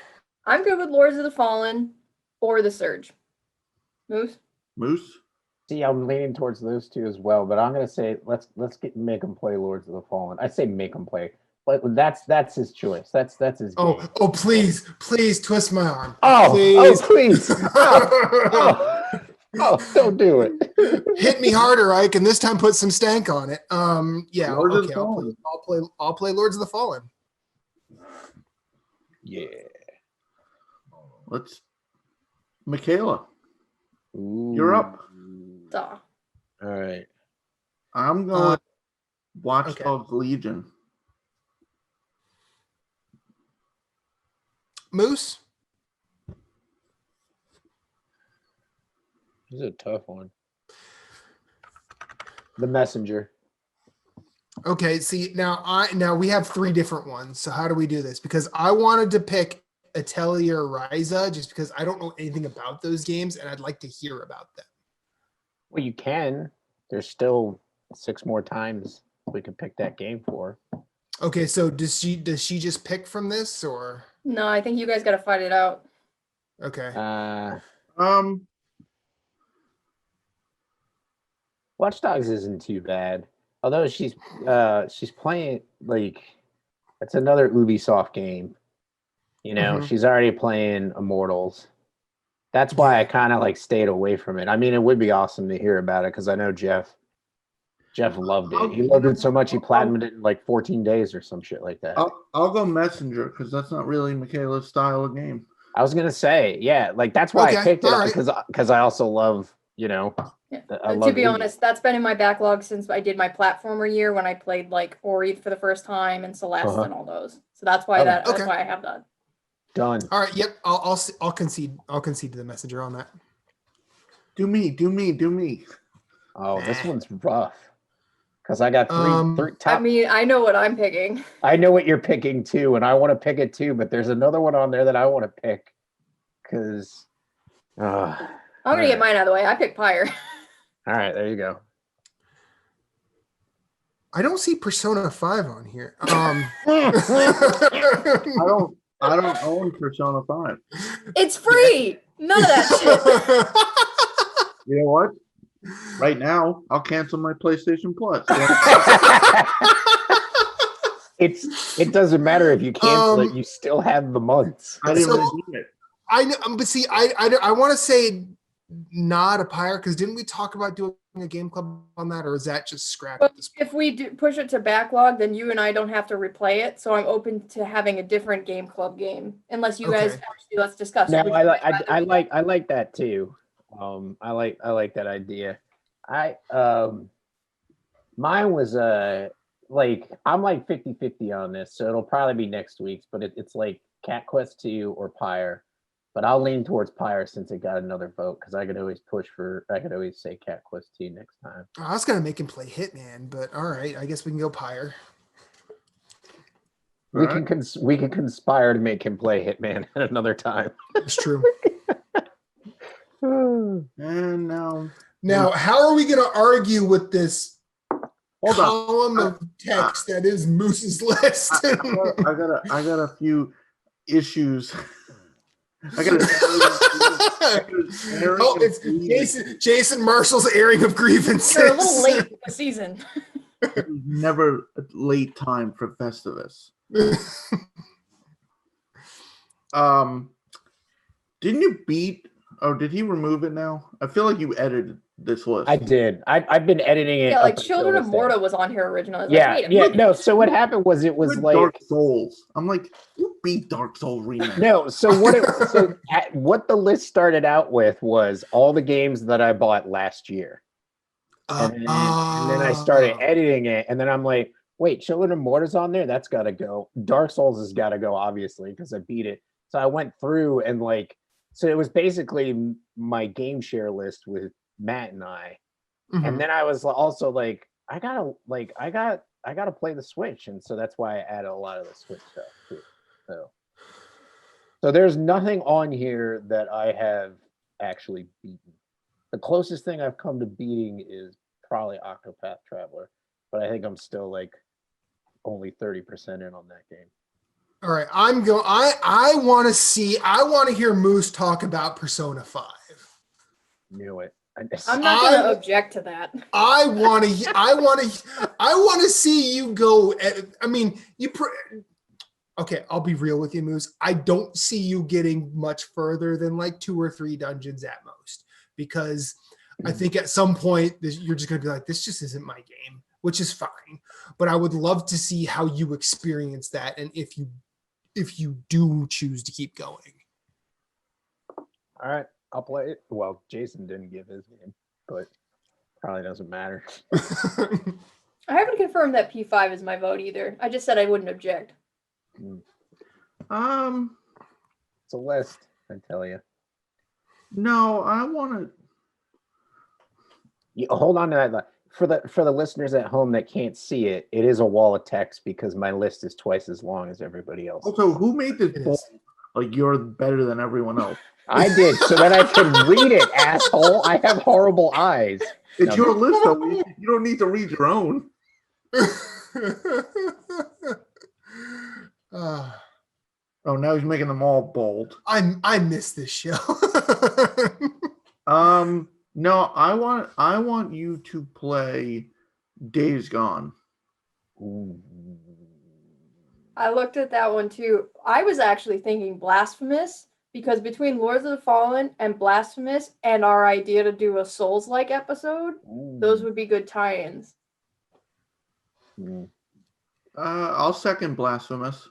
I'm good with Lords of the Fallen or The Surge. Moose? Moose? See, I'm leaning towards those two as well, but I'm gonna say let's make him play Lords of the Fallen. I say make him play, but that's his choice. That's his game. Oh, please twist my arm. Please. Please. Don't do it. Hit me harder, Ike, and this time put some stank on it. Yeah, Lords of okay. the Fallen. I'll play Lords of the Fallen. Yeah. Let's. Michaela, Ooh. you're up. Duh. All right. I'm going Watch okay. Dogs Legion. Moose? This is a tough one. The Messenger. Okay, see now we have 3 different ones. So how do we do this? Because I wanted to pick Atelier Ryza just because I don't know anything about those games and I'd like to hear about them. Well, you can. There's still 6 more times we can pick that game for. Okay, so does she just pick from this or No, I think you guys got to fight it out. okay? Watch Dogs isn't too bad. Although she's playing like it's another Ubisoft game. You know, she's already playing Immortals. That's why I kind of like stayed away from it. I mean, it would be awesome to hear about it because I know Jeff loved it. He loved it so much he platinumed it in like 14 days or some shit like that. I'll go Messenger because that's not really Michaela's style of game. I was gonna say, yeah, like that's why I picked it right. because I also love, you know. Yeah. I To love be Legion. honest, that's been in my backlog since I did my platformer year when I played like Ori for the first time and Celeste and all those. So that's why that's why I have that. Done. All right, yep. I'll concede to the Messenger on that. Do me. Oh, this one's rough. Because I got three top. I mean, I know what I'm picking. I know what you're picking too, and I want to pick it too, but there's another one on there that I want to pick. Because I'm gonna get mine out of the way. I picked Pyre. All right, there you go. I don't see Persona 5 on here. I don't own Persona 5. It's free. None of that shit. You know what? Right now, I'll cancel my PlayStation Plus. It doesn't matter if you cancel it; you still have the months. I didn't really need it. I know, but see, I want to say not a Pyre because didn't we talk about doing a game club on that, or is that just scrapped But at this point? if we do push it to backlog, then you and I don't have to replay it. So I'm open to having a different game club game, unless you guys actually let's discuss. No, which I one you'd rather do. I like that too. I like that idea. Mine was like I'm like 50-50 on this, so it'll probably be next week's, but it's like Cat Quest 2 or Pyre. But I'll lean towards Pyre since it got another vote because I could always say Cat Quest 2 next time. I was gonna make him play Hitman, but all right, I guess we can go Pyre. We can conspire to make him play Hitman at another time. It's true. And Now, how are we gonna argue with this hold on. column of text that is Moose's list? I got a few issues. I got Oh, it's Jason Marshall's airing of grievances. You're a little late in the season. never a late time for Festivus. Didn't you beat? Oh, did he remove it now? I feel like you edited this list. I did. I've been editing it. Yeah, like Children of Morta was on here originally. No. So what happened was it was like Dark Souls. I'm like, you beat Dark Souls remake. No. So what the list started out with was all the games that I bought last year, and then I started editing it, and then I'm like, wait, Children of Morta's on there. That's got to go. Dark Souls has got to go, obviously, because I beat it. So I went through and like. So it was basically my game share list with Matt and I. And then I was also like, I gotta play the Switch. And so that's why I added a lot of the Switch stuff too. So there's nothing on here that I have actually beaten. The closest thing I've come to beating is probably Octopath Traveler, but I think I'm still like only 30% in on that game. All right, I want to hear Moose talk about Persona 5. Knew it. I'm not going to object to that. I want to see you go. I mean, okay, I'll be real with you, Moose. I don't see you getting much further than like 2 or 3 dungeons at most, because I think at some point you're just going to be like, this just isn't my game, which is fine. But I would love to see how you experience that, and if you do choose to keep going. All right, I'll play it. Well, Jason didn't give his game, but probably doesn't matter. I haven't confirmed that P5 is my vote either. I just said I wouldn't object. It's a list, I tell you. No, I want to. Hold on to that. For the listeners at home that can't see it, it is a wall of text because my list is twice as long as everybody else. Also, who made this poll? Like, you're better than everyone else. I did, so that I can read it, asshole. I have horrible eyes. It's your list, though. You don't need to read your own. Oh, now he's making them all bold. I miss this show. No, I want you to play Days Gone. Ooh. I looked at that one too. I was actually thinking Blasphemous, because between Lords of the Fallen and Blasphemous and our idea to do a Souls-like episode, those would be good tie-ins. I'll second Blasphemous.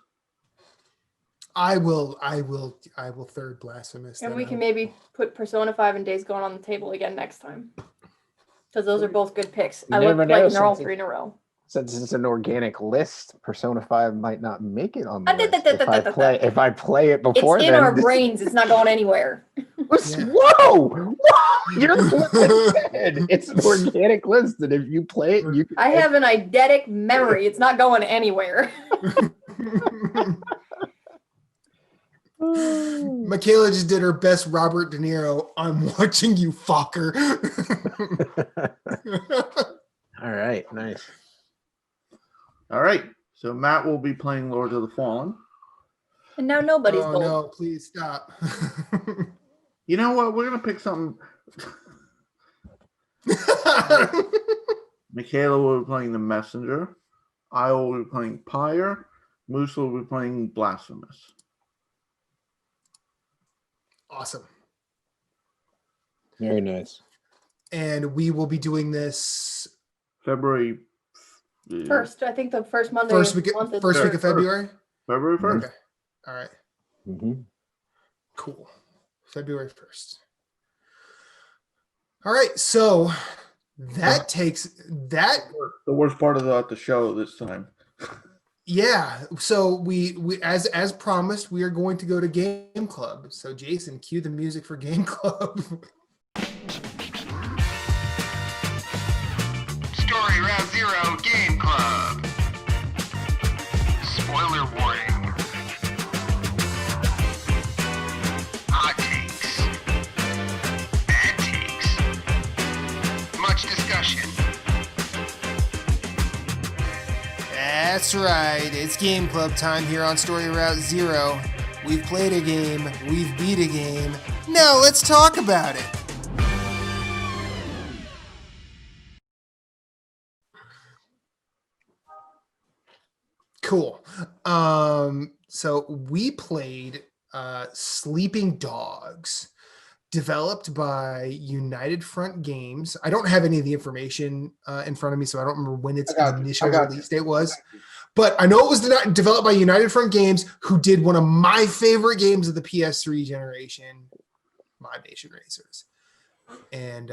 I will third Blasphemous. And we can maybe put Persona 5 and Days Gone on the table again next time, because those are both good picks. I looked like they're all 3 in a row. Since it's an organic list, Persona 5 might not make it on the list if I play it before. It's in our brains. It's not going anywhere. Whoa! You're the one that said it's an organic list, and if you play it, you can. I have an eidetic memory. It's not going anywhere. Michaela just did her best Robert De Niro. I'm watching you, fucker. All right, nice. All right, so Matt will be playing Lords of the Fallen. And now nobody's bold. No, please stop. You know what? We're gonna pick something. Michaela will be playing The Messenger. I will be playing Pyre. Moose will be playing Blasphemous. Awesome. Very nice. And we will be doing this February 1st. I think the first Monday. first week of February. February 1st. Okay. All right. Mm-hmm. Cool. February 1st. All right. So that takes that. The worst part of the show this time. Yeah. So we as promised, we are going to go to Game Club. So Jason, cue the music for Game Club. Story Round Zero Game Club. Spoiler warning. Hot takes. Bad takes. Much discussion. That's right. It's Game Club time here on Story Route Zero. We've played a game. We've beat a game. Now let's talk about it. Cool. So we played Sleeping Dogs, developed by United Front Games. I don't have any of the information in front of me, so I don't remember when its initial release date was. But I know it was developed by United Front Games, who did one of my favorite games of the PS3 generation, Live Nation Racers. And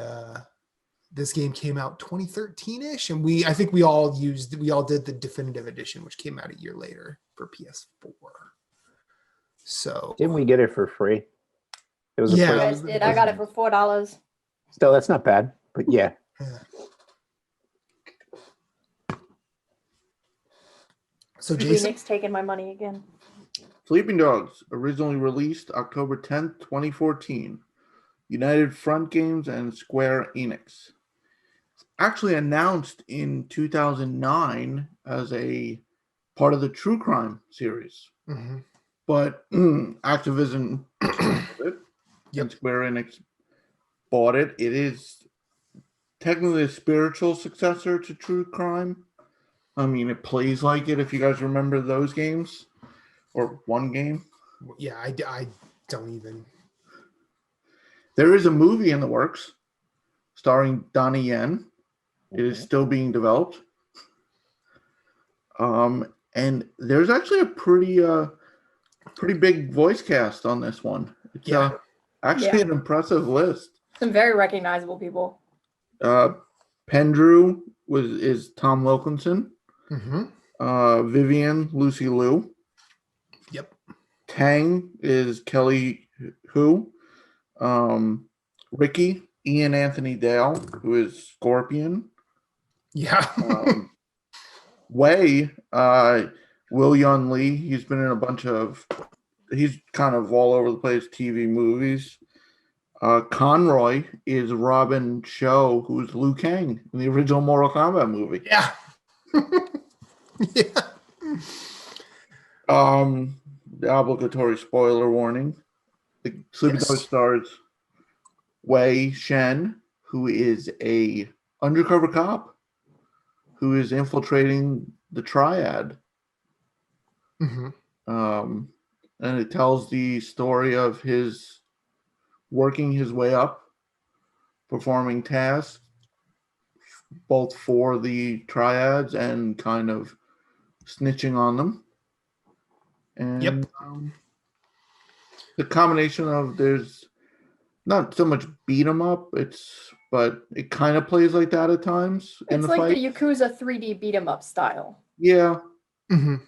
this game came out 2013-ish, and I think we all did the definitive edition, which came out a year later for PS4. So didn't we get it for free? It was You guys did. I got it for $4. Still, that's not bad, but yeah. So Jason, Enix taking my money again. Sleeping Dogs, originally released October 10th, 2014. United Front Games, and Square Enix. It's actually announced in 2009 as a part of the True Crime series, but Activision canceled it, Yep. and Square Enix bought it. It is technically a spiritual successor to True Crime. I mean, it plays like it, if you guys remember those games, or one game. Yeah, I don't even. There is a movie in the works starring Donnie Yen. It is still being developed. And there's actually a pretty big voice cast on this one. It's actually an impressive list. Some very recognizable people. Pendrew is Tom Wilkinson. Mm-hmm. Vivian, Lucy Liu. Yep. Tang is Kelly Hu. Ricky, Ian Anthony Dale, who is Scorpion. Yeah. Wei, Will Yun Lee. He's been in a bunch of. He's kind of all over the place TV movies. Conroy is Robin Cho, who's Liu Kang in the original Mortal Kombat movie. Yeah. Yeah. The obligatory spoiler warning. The Sleeping Dog stars Wei Shen, who is a undercover cop who is infiltrating the Triad. And it tells the story of his working his way up, performing tasks both for the Triads and kind of snitching on them. And the combination of there's not so much beat 'em up, but it kind of plays like that at times in It's the like fight. the Yakuza 3D beat 'em up style. Yeah. Before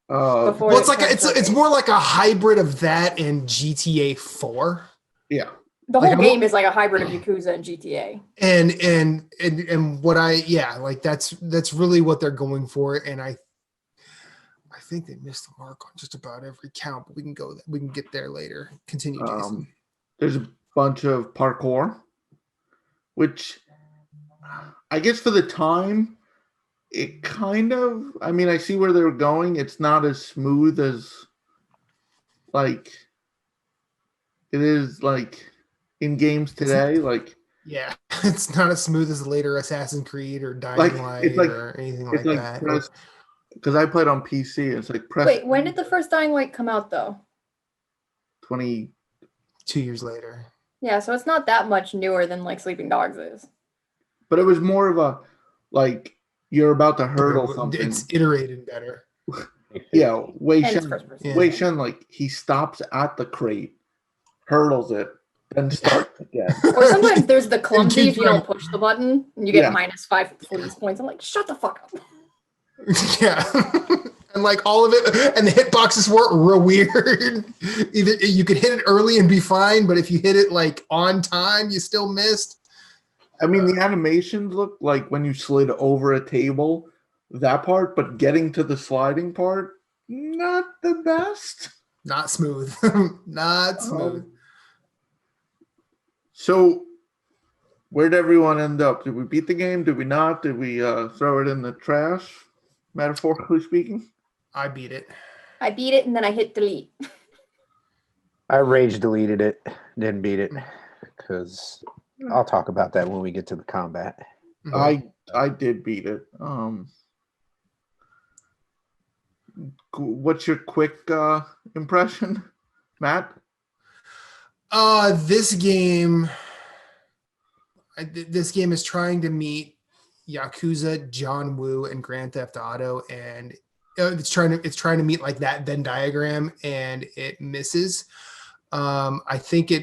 Well, it's it like turns it's more like a hybrid of that and GTA 4. Yeah. The Like, whole game is like a hybrid of Yakuza and GTA. And what like that's really what they're going for, and I think they missed the mark on just about every count, but we can get there later. Continue, Jason. There's a bunch of parkour, which I guess for the time, it kind of, I mean, I see where they're going. It's not as smooth as like it is like in games today. Like, yeah, it's not as smooth as the later Assassin's Creed or Dying Light or anything like that. Because I played on PC, it's like press. Wait, when did the first Dying Light come out though? 2 years later. Yeah, so it's not that much newer than like Sleeping Dogs is. But it was more of a like you're about to hurdle something. It's iterated better. Yeah, Wei And it's Shen, first person. Yeah. Wei Shen, like he stops at the crate, hurdles it, then starts again. Or sometimes there's the clumsy keeps if you don't push the button and you get -5 police points. I'm like, shut the fuck up. Yeah. And like all of it, and the hitboxes were real weird. Either you could hit it early and be fine, but if you hit it like on time, you still missed. I mean, the animations look like when you slid over a table, that part, but getting to the sliding part, not the best. Not smooth. Not smooth. So, where'd everyone end up? Did we beat the game? Did we not? Did we throw it in the trash, metaphorically speaking? I beat it. I beat it and then I hit delete. I rage deleted it, didn't beat it, because I'll talk about that when we get to the combat. I did beat it. What's your quick impression, Matt? This game is trying to meet Yakuza, John Woo, and Grand Theft Auto, and it's trying to meet like that Venn diagram, and it misses. I think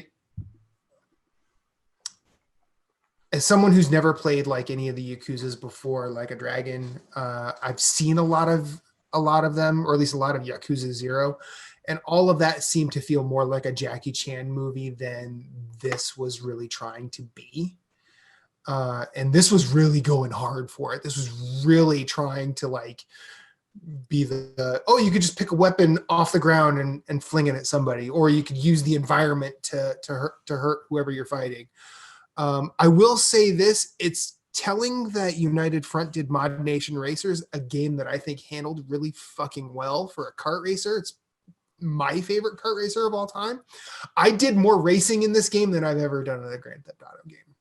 as someone who's never played like any of the Yakuzas before, like a Dragon, I've seen a lot of them, or at least a lot of Yakuza 0, and all of that seemed to feel more like a Jackie Chan movie than this was really trying to be. And this was really going hard for it. This was really trying to like be you could just pick a weapon off the ground and fling it at somebody, or you could use the environment to hurt whoever you're fighting. I will say this, it's telling that United Front did Mod Nation Racers, a game that I think handled really fucking well for a kart racer. It's my favorite kart racer of all time. I did more racing in this game than I've ever done in a Grand Theft Auto game.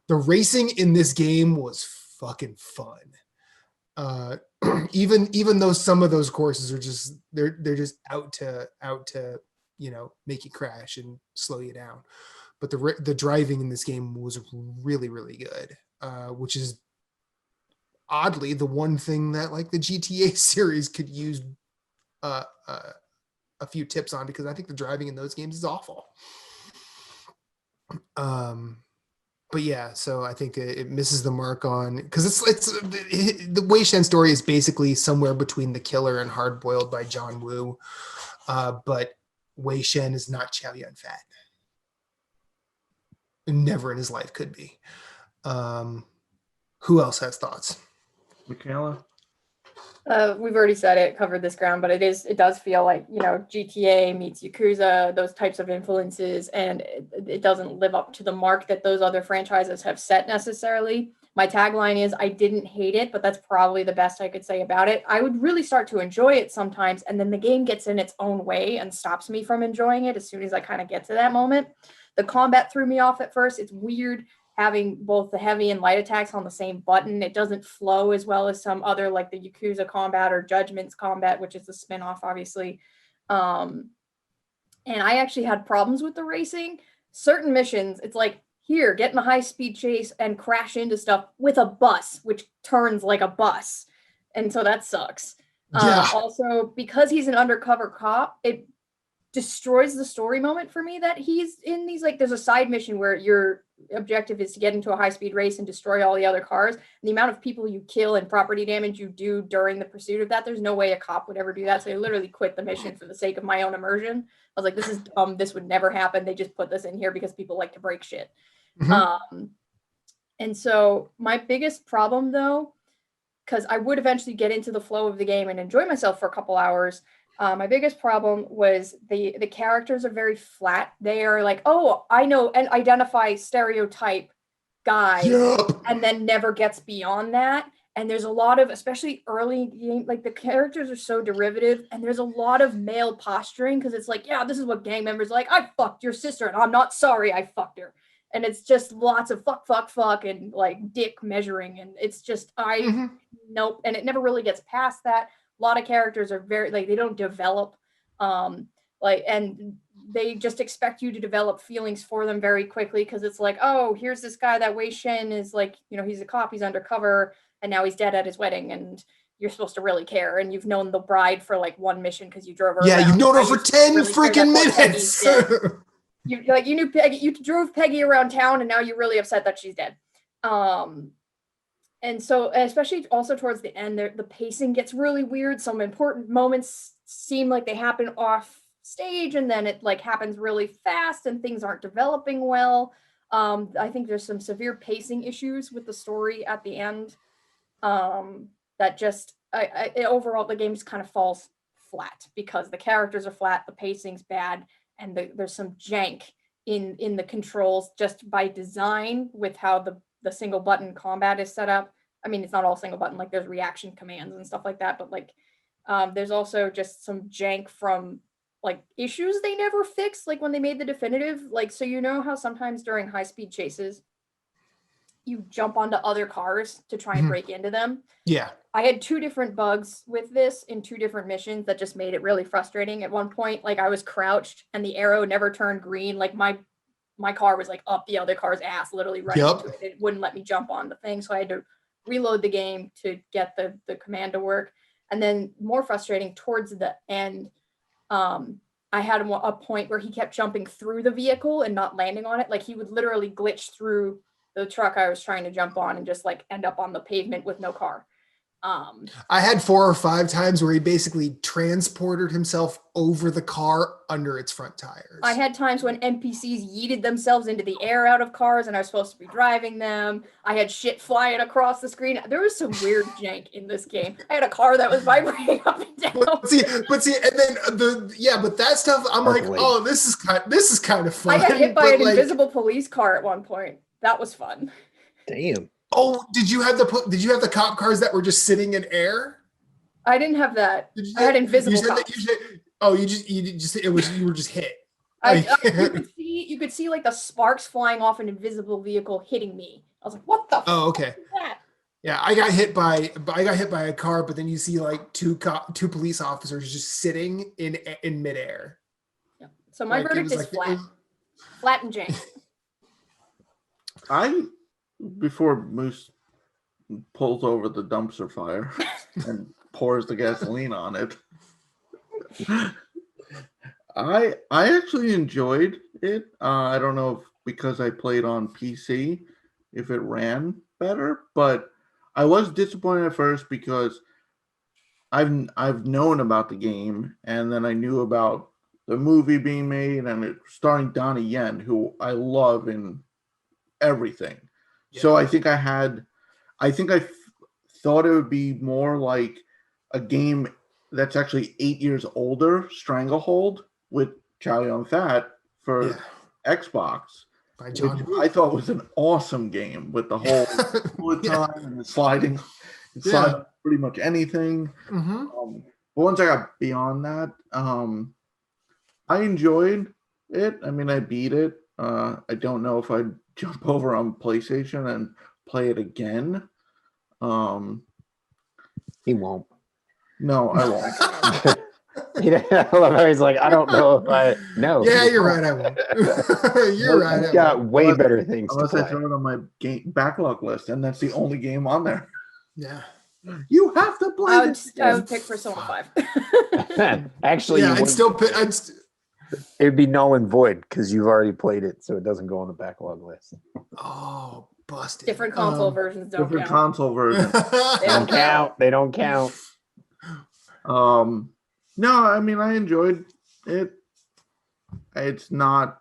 The racing in this game was fucking fun. Even though some of those courses are just they're just out to make you crash and slow you down, but the driving in this game was really, really good, which is oddly the one thing that like the GTA series could use a few tips on, because I think the driving in those games is awful. But yeah, so I think it misses the mark on, because it's the Wei Shen story is basically somewhere between The Killer and Hard Boiled by John Woo, but Wei Shen is not Chow Yun Fat. Never in his life could be. Who else has thoughts? Michaela? We've already said it, covered this ground, but it does feel like, GTA meets Yakuza, those types of influences, and it doesn't live up to the mark that those other franchises have set necessarily. My tagline is, I didn't hate it, but that's probably the best I could say about it. I would really start to enjoy it sometimes, and then the game gets in its own way and stops me from enjoying it as soon as I kind of get to that moment. The combat threw me off at first. It's weird having both the heavy and light attacks on the same button. It doesn't flow as well as some other, like the Yakuza combat or Judgment's combat, which is the spinoff, obviously. And I actually had problems with the racing. Certain missions, it's like, here, get in a high-speed chase and crash into stuff with a bus, which turns like a bus. And so that sucks. Yeah. Also, because he's an undercover cop, it destroys the story moment for me that he's in these, like, there's a side mission where your objective is to get into a high-speed race and destroy all the other cars. And the amount of people you kill and property damage you do during the pursuit of that, there's no way a cop would ever do that. So I literally quit the mission for the sake of my own immersion. I was like, this is dumb. This would never happen. They just put this in here because people like to break shit. Mm-hmm. And so my biggest problem, though, because I would eventually get into the flow of the game and enjoy myself for a couple hours, my biggest problem was the characters are very flat. They are like, oh, I know and identify stereotype guy, and then never gets beyond that. And there's a lot of, especially early game, like the characters are so derivative, and there's a lot of male posturing, because it's like, yeah, this is what gang members like. I fucked your sister, and I'm not sorry I fucked her. And it's just lots of fuck, and like dick measuring, and it's just nope. And it never really gets past that. A lot of characters are very, like, they don't develop, and they just expect you to develop feelings for them very quickly, because it's like, oh, here's this guy that Wei Shen is like, he's a cop, he's undercover, and now he's dead at his wedding, and you're supposed to really care, and you've known the bride for like one mission because you drove her around. You've known her for 10 freaking minutes. You knew Peggy, you drove Peggy around town, and now you're really upset that she's dead. And so, especially also towards the end, the pacing gets really weird. Some important moments seem like they happen off stage, and then it like happens really fast, and things aren't developing well. I think there's some severe pacing issues with the story at the end. That just, overall, the game just kind of falls flat because the characters are flat, the pacing's bad, and there's some jank in the controls just by design with how the single button combat is set up. I mean, it's not all single button, like there's reaction commands and stuff like that, but like there's also just some jank from like issues they never fixed, like when they made the definitive, like, so how sometimes during high speed chases you jump onto other cars to try and break into them. Yeah. I had 2 different bugs with this in 2 different missions that just made it really frustrating. At one point, like I was crouched and the arrow never turned green. Like my car was like up the other car's ass, literally right into it. It wouldn't let me jump on the thing. So I had to reload the game to get the command to work. And then more frustrating towards the end, I had a point where he kept jumping through the vehicle and not landing on it. Like he would literally glitch through the truck I was trying to jump on and just like end up on the pavement with no car. I had 4 or 5 times where he basically transported himself over the car under its front tires. I had times when NPCs yeeted themselves into the air out of cars and I was supposed to be driving them. I had shit flying across the screen. There was some weird jank in this game. I had a car that was vibrating up and down. But see, and then but that stuff, I'm like, Perfectly. oh, this is kind of fun. I got hit by but an like, invisible police car at one point. That was fun. Damn. oh, did you have the cop cars that were just sitting in air? I didn't have that. Did you I had invisible you said that cops. you were just hit. You could see like the sparks flying off an invisible vehicle hitting me. I was like, what the Oh, fuck okay. is that? Yeah, I got hit by a car, but then you see like two police officers just sitting in midair. Yeah. So my Like, it verdict was is like- it flat. was- Flat and jank. Before Moose pulls over the dumpster fire and pours the gasoline on it, I actually enjoyed it. I don't know if because I played on PC, if it ran better, but I was disappointed at first because I've known about the game, and then I knew about the movie being made, and it starring Donnie Yen, who I love in everything. So I think I thought it would be more like a game that's actually 8 years older, Stranglehold with Chow Yun Fat for Yeah. Xbox. By John Which Woo. I thought was an awesome game with the whole bullet Yeah. time and the sliding. It Yeah. slided pretty much anything. Mm-hmm. But once I got beyond that, I enjoyed it. I mean, I beat it. I don't know if I'd jump over on PlayStation and play it again. He won't. No, I won't. I love how he's like, I don't know if I know. Yeah, you're right. I won't. You're right. He's I got won't. way Unless- better things to Unless I play. throw it on my game backlog list, and that's the only game on there. Yeah. You have to play I this. would pick Persona 5. Actually, Yeah, you I'd wouldn't- still. it would be null and void because you've already played it, so it doesn't go on the backlog list. Oh, busted. Different console versions don't Different count. console version. They don't count. They don't count. No, I mean I enjoyed it. It's not.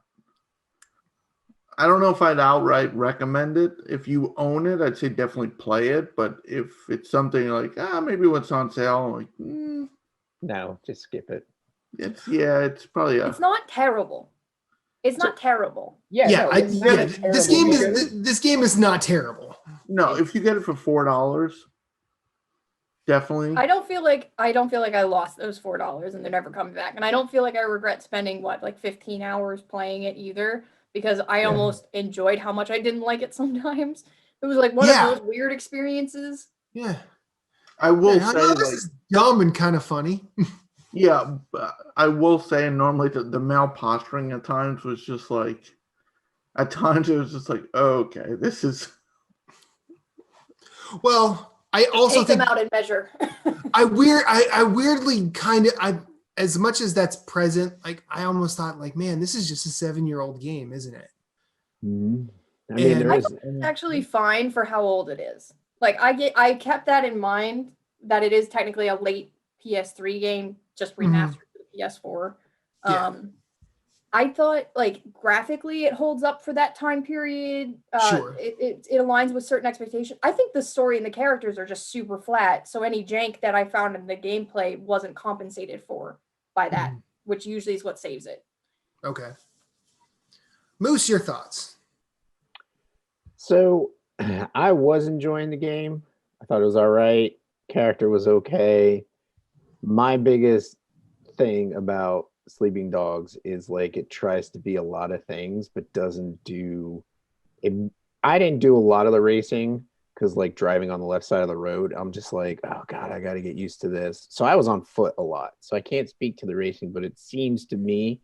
I don't know if I'd outright recommend it. If you own it, I'd say definitely play it. But if it's something like maybe what's on sale, I'm like No, just skip it. it's probably It's not terrible. It's not terrible. Yeah, Yeah, no, I, it's not yeah. a This terrible game this game is not terrible. no. If you get it for $4, definitely. I don't feel like I lost those $4 and they're never coming back. And I don't feel like I regret spending 15 hours playing it either, because I almost enjoyed how much I didn't like it sometimes. It was like one of those weird experiences. Yeah. I will Yeah, say no, this is dumb and kind of funny. yeah. But I will say normally the male posturing at times was just like. At times it was just like, okay, this is. Well, I also Take think them out and measure. I weirdly kind of as much as that's present, like I almost thought like, man, this is just a 7-year-old game, isn't it? Mhm. I mean, And- there I is. It's actually fine for how old it is. Like I kept that in mind that it is technically a late PS3 game, just remastered for the PS4. Yeah. I thought like graphically it holds up for that time period. Sure. It aligns with certain expectations. I think the story and the characters are just super flat. So any jank that I found in the gameplay wasn't compensated for by that, which usually is what saves it. Okay. Moose, your thoughts? So I was enjoying the game. I thought it was all right. Character was okay. My biggest thing about Sleeping Dogs is like it tries to be a lot of things, but doesn't do it. I didn't do a lot of the racing because like driving on the left side of the road, I'm just like, oh God, I got to get used to this. So I was on foot a lot. So I can't speak to the racing, but it seems to me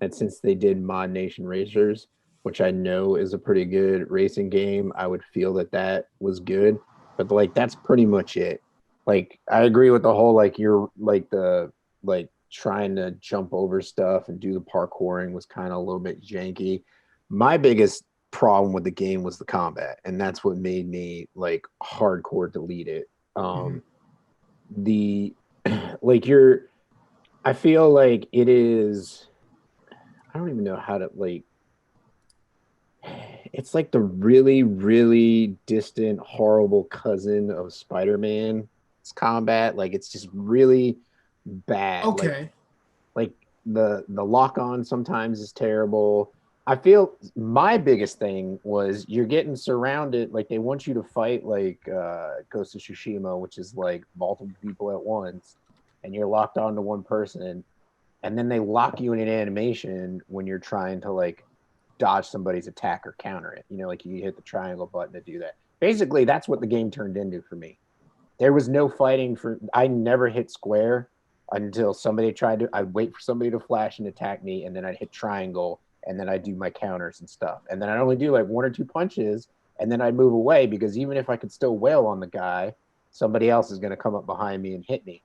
that since they did Mod Nation Racers, which I know is a pretty good racing game, I would feel that that was good. But like that's pretty much it. Like I agree with the whole like you're like the like trying to jump over stuff and do the parkouring was kind of a little bit janky. My biggest problem with the game was the combat, and that's what made me like hardcore delete it. the like you're. I feel like it is. I don't even know how to like. It's like the really, really distant, horrible cousin of Spider-Man. It's combat. Like it's just really bad. Okay. Like the lock on sometimes is terrible. I feel my biggest thing was you're getting surrounded. Like they want you to fight like Ghost of Tsushima, which is like multiple people at once, and you're locked onto one person, and then they lock you in an animation when you're trying to like dodge somebody's attack or counter it. You know, like you hit the triangle button to do that. Basically, that's what the game turned into for me. There was no fighting for. I never hit square until somebody tried to. I'd wait for somebody to flash and attack me, and then I'd hit triangle, and then I'd do my counters and stuff. And then I'd only do like one or two punches, and then I'd move away because even if I could still wail on the guy, somebody else is going to come up behind me and hit me.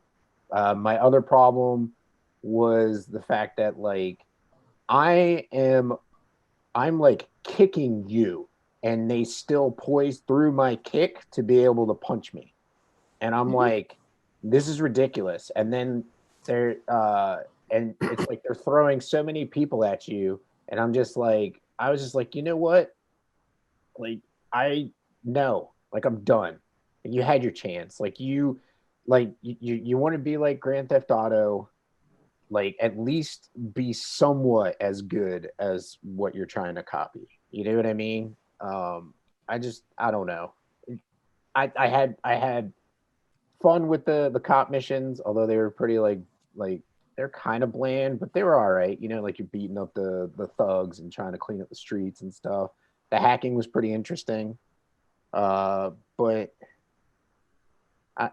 My other problem was the fact that like I'm like kicking you, and they still poise through my kick to be able to punch me. And I'm like, this is ridiculous. And then they're and it's like they're throwing so many people at you, and I was just like, you know what? Like like I'm done. You had your chance. You want to be like Grand Theft Auto, like at least be somewhat as good as what you're trying to copy. You know what I mean? I don't know. I had fun with the cop missions, although they were pretty like they're kind of bland, but they were all right. You know, like you're beating up the thugs and trying to clean up the streets and stuff. The hacking was pretty interesting. But I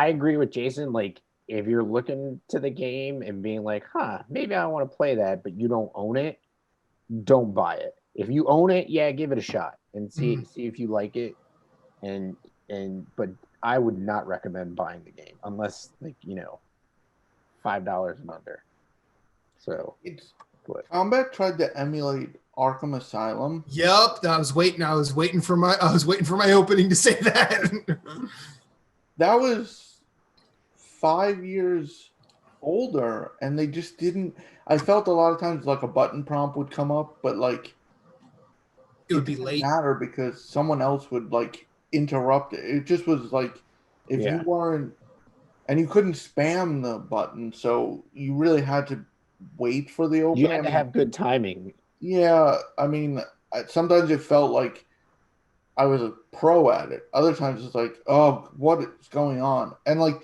agree with Jason. Like, if you're looking to the game and being like, maybe I want to play that, but you don't own it, don't buy it. If you own it, yeah, give it a shot and see if you like it. But I would not recommend buying the game unless $5 and under. So Combat tried to emulate Arkham Asylum. Yep, I was waiting for my opening to say that. That was 5 years older, and they just didn't. I felt a lot of times like a button prompt would come up, but like it would be didn't late. matter because someone else would like interrupt it. It just was like if you weren't, and you couldn't spam the button, so you really had to wait for the open. You had to have good timing. Yeah, I mean, sometimes it felt like I was a pro at it. Other times it's like, oh, what is going on? And like,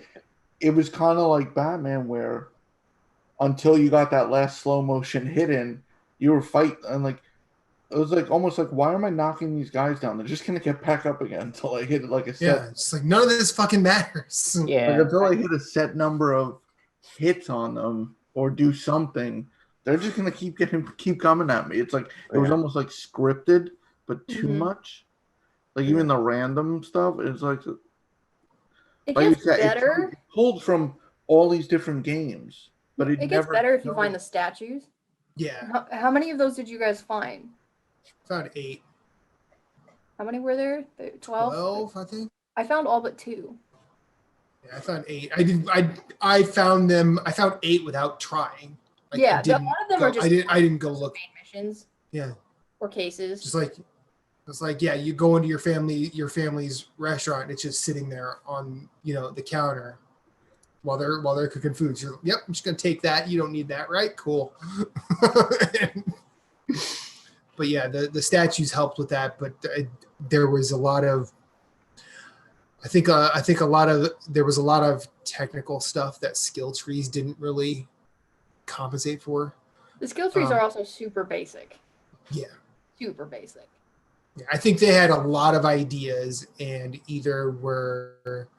it was kind of like Batman, where until you got that last slow motion hit in, you were fighting, and like, it was like almost like, why am I knocking these guys down? They're just gonna get back up again until I hit like a set. Yeah, it's like none of this fucking matters. Yeah, like, until I hit a set number of hits on them or do something, they're just gonna keep coming at me. It's like it was almost like scripted, but too much. Like even the random stuff, it's like it like gets better. It pulled from all these different games, but it gets never better if you find the statues. Yeah. How many of those did you guys find? Found 8. How many were there? 12? 12, I think. I found all but 2. Yeah, I found 8. I found 8 without trying. Like, yeah, a lot of them are just. I didn't go look. Missions. Yeah. Or cases. It's like yeah, you go into your family's restaurant, and it's just sitting there on the counter while they're cooking food. So, yep, I'm just gonna take that. You don't need that, right? Cool. But yeah, the statues helped with that. But there was a lot of, there was a lot of technical stuff that skill trees didn't really compensate for. The skill trees are also super basic. Yeah. Super basic. Yeah, I think they had a lot of ideas and either were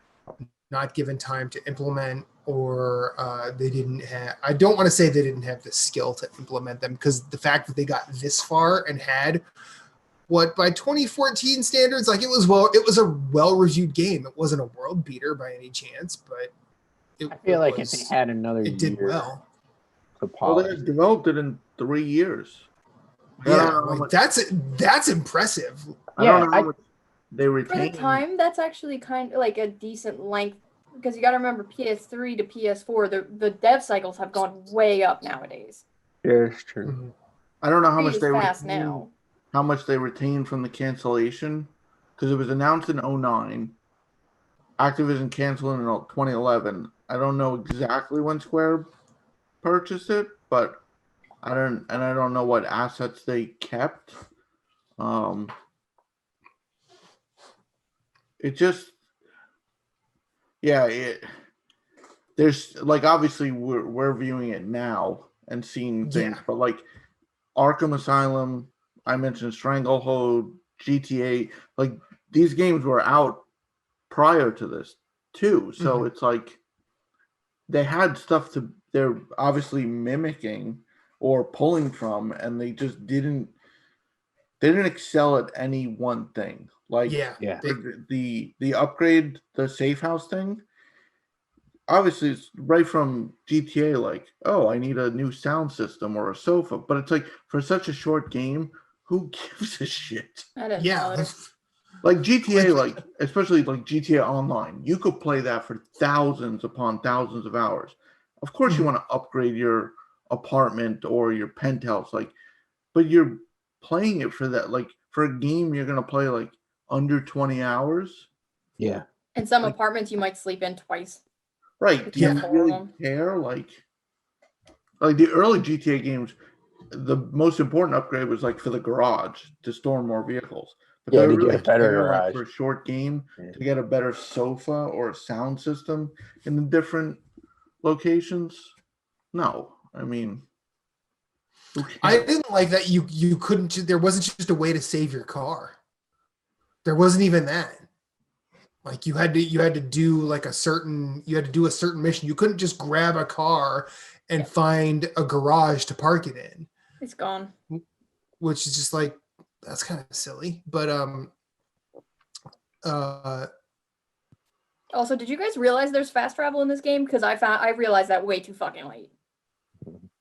not given time to implement or they didn't have. I don't want to say they didn't have the skill to implement them, because the fact that they got this far and had what by 2014 standards, like it was a well-reviewed game. It wasn't a world beater by any chance, but I feel like if they had another year, it did well. Well, they developed it in 3 years. Yeah, like that's impressive. I don't know how much they For retained. the time, that's actually kind of like a decent length because you got to remember PS3 to PS4, the dev cycles have gone way up nowadays. Yeah, it's true. Mhm. I don't know how Speed much is they fast retained, now. how much they retained from the cancellation, because it was announced in 09. Activision canceled in 2011. I don't know exactly when Square purchased it, but I don't know what assets they kept. It just, yeah, there's like, obviously we're viewing it now and seeing things, Yeah. but like Arkham Asylum, I mentioned Stranglehold, GTA, like these games were out prior to this too. So Mhm. it's like they had stuff they're obviously mimicking or pulling from, and they just didn't excel at any one thing. Like Yeah. Yeah. the upgrade, the safe house thing, obviously it's right from GTA, like, oh, I need a new sound system or a sofa. But it's like, for such a short game, who gives a shit? I didn't Yeah. bother. Like GTA, like especially like GTA Online, you could play that for thousands upon thousands of hours. Of course, you Mhm. want to upgrade your apartment or your penthouse, like, but you're playing it for that, like, for a game you're gonna play like under 20 hours. Yeah. In some Like- apartments, you might sleep in twice. Right? Do Yeah. you really care? Like the early GTA games, the most important upgrade was like for the garage to store more vehicles. But Yeah, do I to get really a better care, like, garage. for a short game Yeah. to get a better sofa or a sound system in the different locations? No. I mean, who I cares? didn't like that you couldn't. There wasn't just a way to save your car. There wasn't even that. Like you had to do like you had to do a certain mission. You couldn't just grab a car and Yeah. find a garage to park it in, It's gone. which is just like that's kind of silly. But uh Also, did you guys realize there's fast travel in this game? Because I realized that way too fucking late.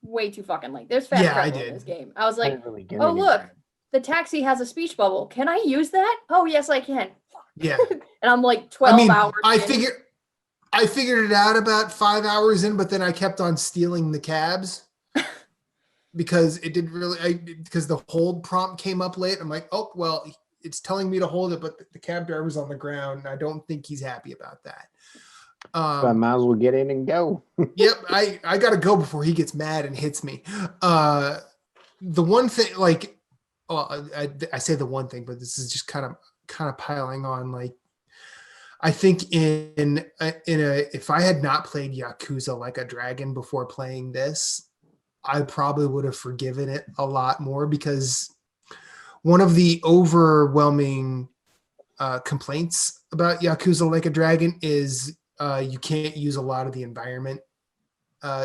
Way too fucking late. There's fast Yeah, I travel in did. this game. I was I like, didn't really get oh any look, of the taxi has a speech bubble. Can I use that? Oh yes, I can. yeah. And I'm like 12 I mean, hours. I in. figured it out about 5 hours in, but then I kept on stealing the cabs because it didn't really because the hold prompt came up late. I'm like, oh well, it's telling me to hold it, but the cab driver's on the ground, and I don't think he's happy about that. So I might as well get in and go. Yep, I gotta go before he gets mad and hits me. The one thing, like, well, I say the one thing, but this is just kind of piling on. Like, I think if I had not played Yakuza Like a Dragon before playing this, I probably would have forgiven it a lot more, because one of the overwhelming complaints about Yakuza Like a Dragon is you can't use a lot of the environment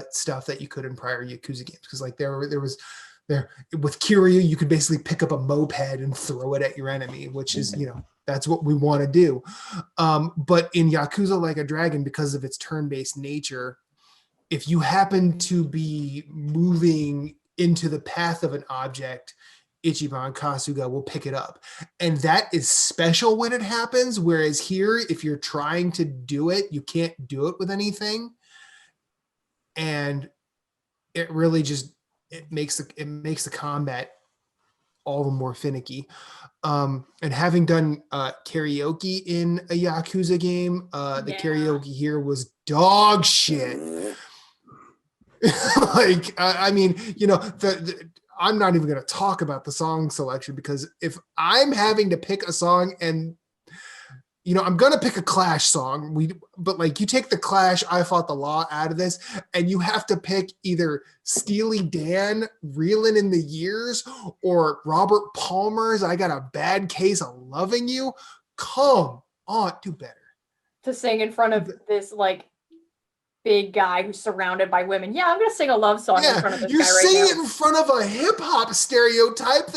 stuff that you could in prior Yakuza games, because like there was with Kiryu, you could basically pick up a moped and throw it at your enemy, which is, that's what we want to do. But in Yakuza Like a Dragon, because of its turn-based nature, if you happen to be moving into the path of an object, Ichiban Kasuga will pick it up. And that is special when it happens. Whereas here, if you're trying to do it, you can't do it with anything. And it really just, it makes the combat all the more finicky. And having done karaoke in a Yakuza game, the Yeah. karaoke here was dog shit. Like, I mean, I'm not even going to talk about the song selection, because if I'm having to pick a song, and I'm going to pick a Clash song, but like, you take the Clash I Fought the Law out of this, and you have to pick either Steely Dan, Reelin' in the Years, or Robert Palmer's I Got a Bad Case of Loving You. Come on, do better. To sing in front of this like big guy who's surrounded by women. Yeah, I'm gonna sing a love song in front of this you're guy right singing now. in front of a hip hop stereotype.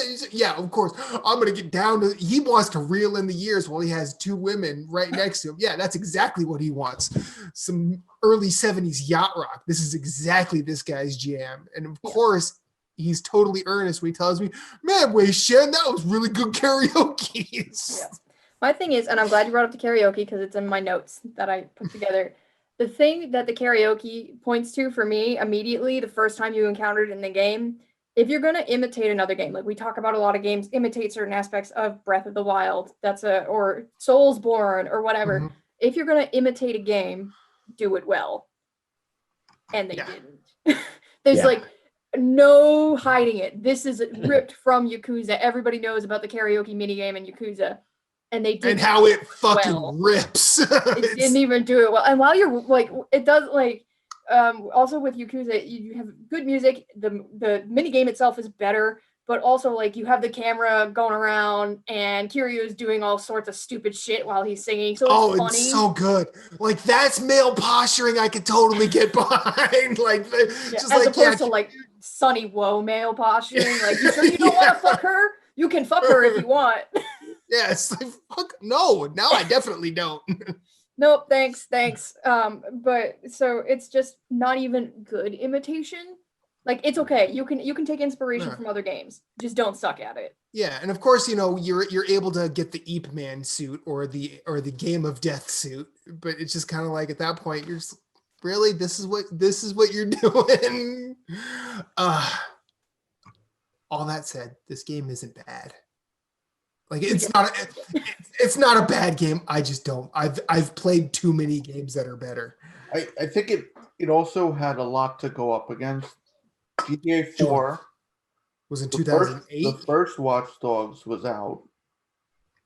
Of course, I'm gonna get down to. He wants to reel in the years while he has two women right next to him. Yeah, that's exactly what he wants. Some early '70s yacht rock. This is exactly this guy's jam, and of course, he's totally earnest when he tells me, "Man, Wei Shen, that was really good karaoke." Yeah. My thing is, and I'm glad you brought up the karaoke because it's in my notes that I put together. the thing that the karaoke points to for me immediately, the first time you encountered it in the game, if you're going to imitate another game, like we talk about a lot of games imitate certain aspects of Breath of the Wild, or Soulsborne or whatever. Mhm. If you're going to imitate a game, do it well. And they Yeah. didn't. There's Yeah. like no hiding it. This is ripped from Yakuza. Everybody knows about the karaoke minigame in Yakuza. And they did And how it fucking well. rips. It didn't even do it well. And while you're like, it does like, also with Yakuza, you have good music. The mini game itself is better, but also like you have the camera going around and Kiryu's doing all sorts of stupid shit while he's singing. So it's funny. It's so good. Like that's male posturing I could totally get behind. Like just as like opposed to like Sunny Woe male posturing. Like you sure you don't want to fuck her? You can fuck her if you want. Yeah, it's like fuck no, I definitely don't. Nope, thanks. But so it's just not even good imitation. Like it's okay. You can take inspiration Yeah. from other games. Just don't suck at it. Yeah, and of course, you're able to get the Eep Man suit or the Game of Death suit, but it's just kind of like at that point you're just, really this is what you're doing. All that said, this game isn't bad. Like it's not a bad game. I just don't. I've played too many games that are better. I think it also had a lot to go up against. GTA 4 Sure. Was in 2008. The first Watch Dogs was out.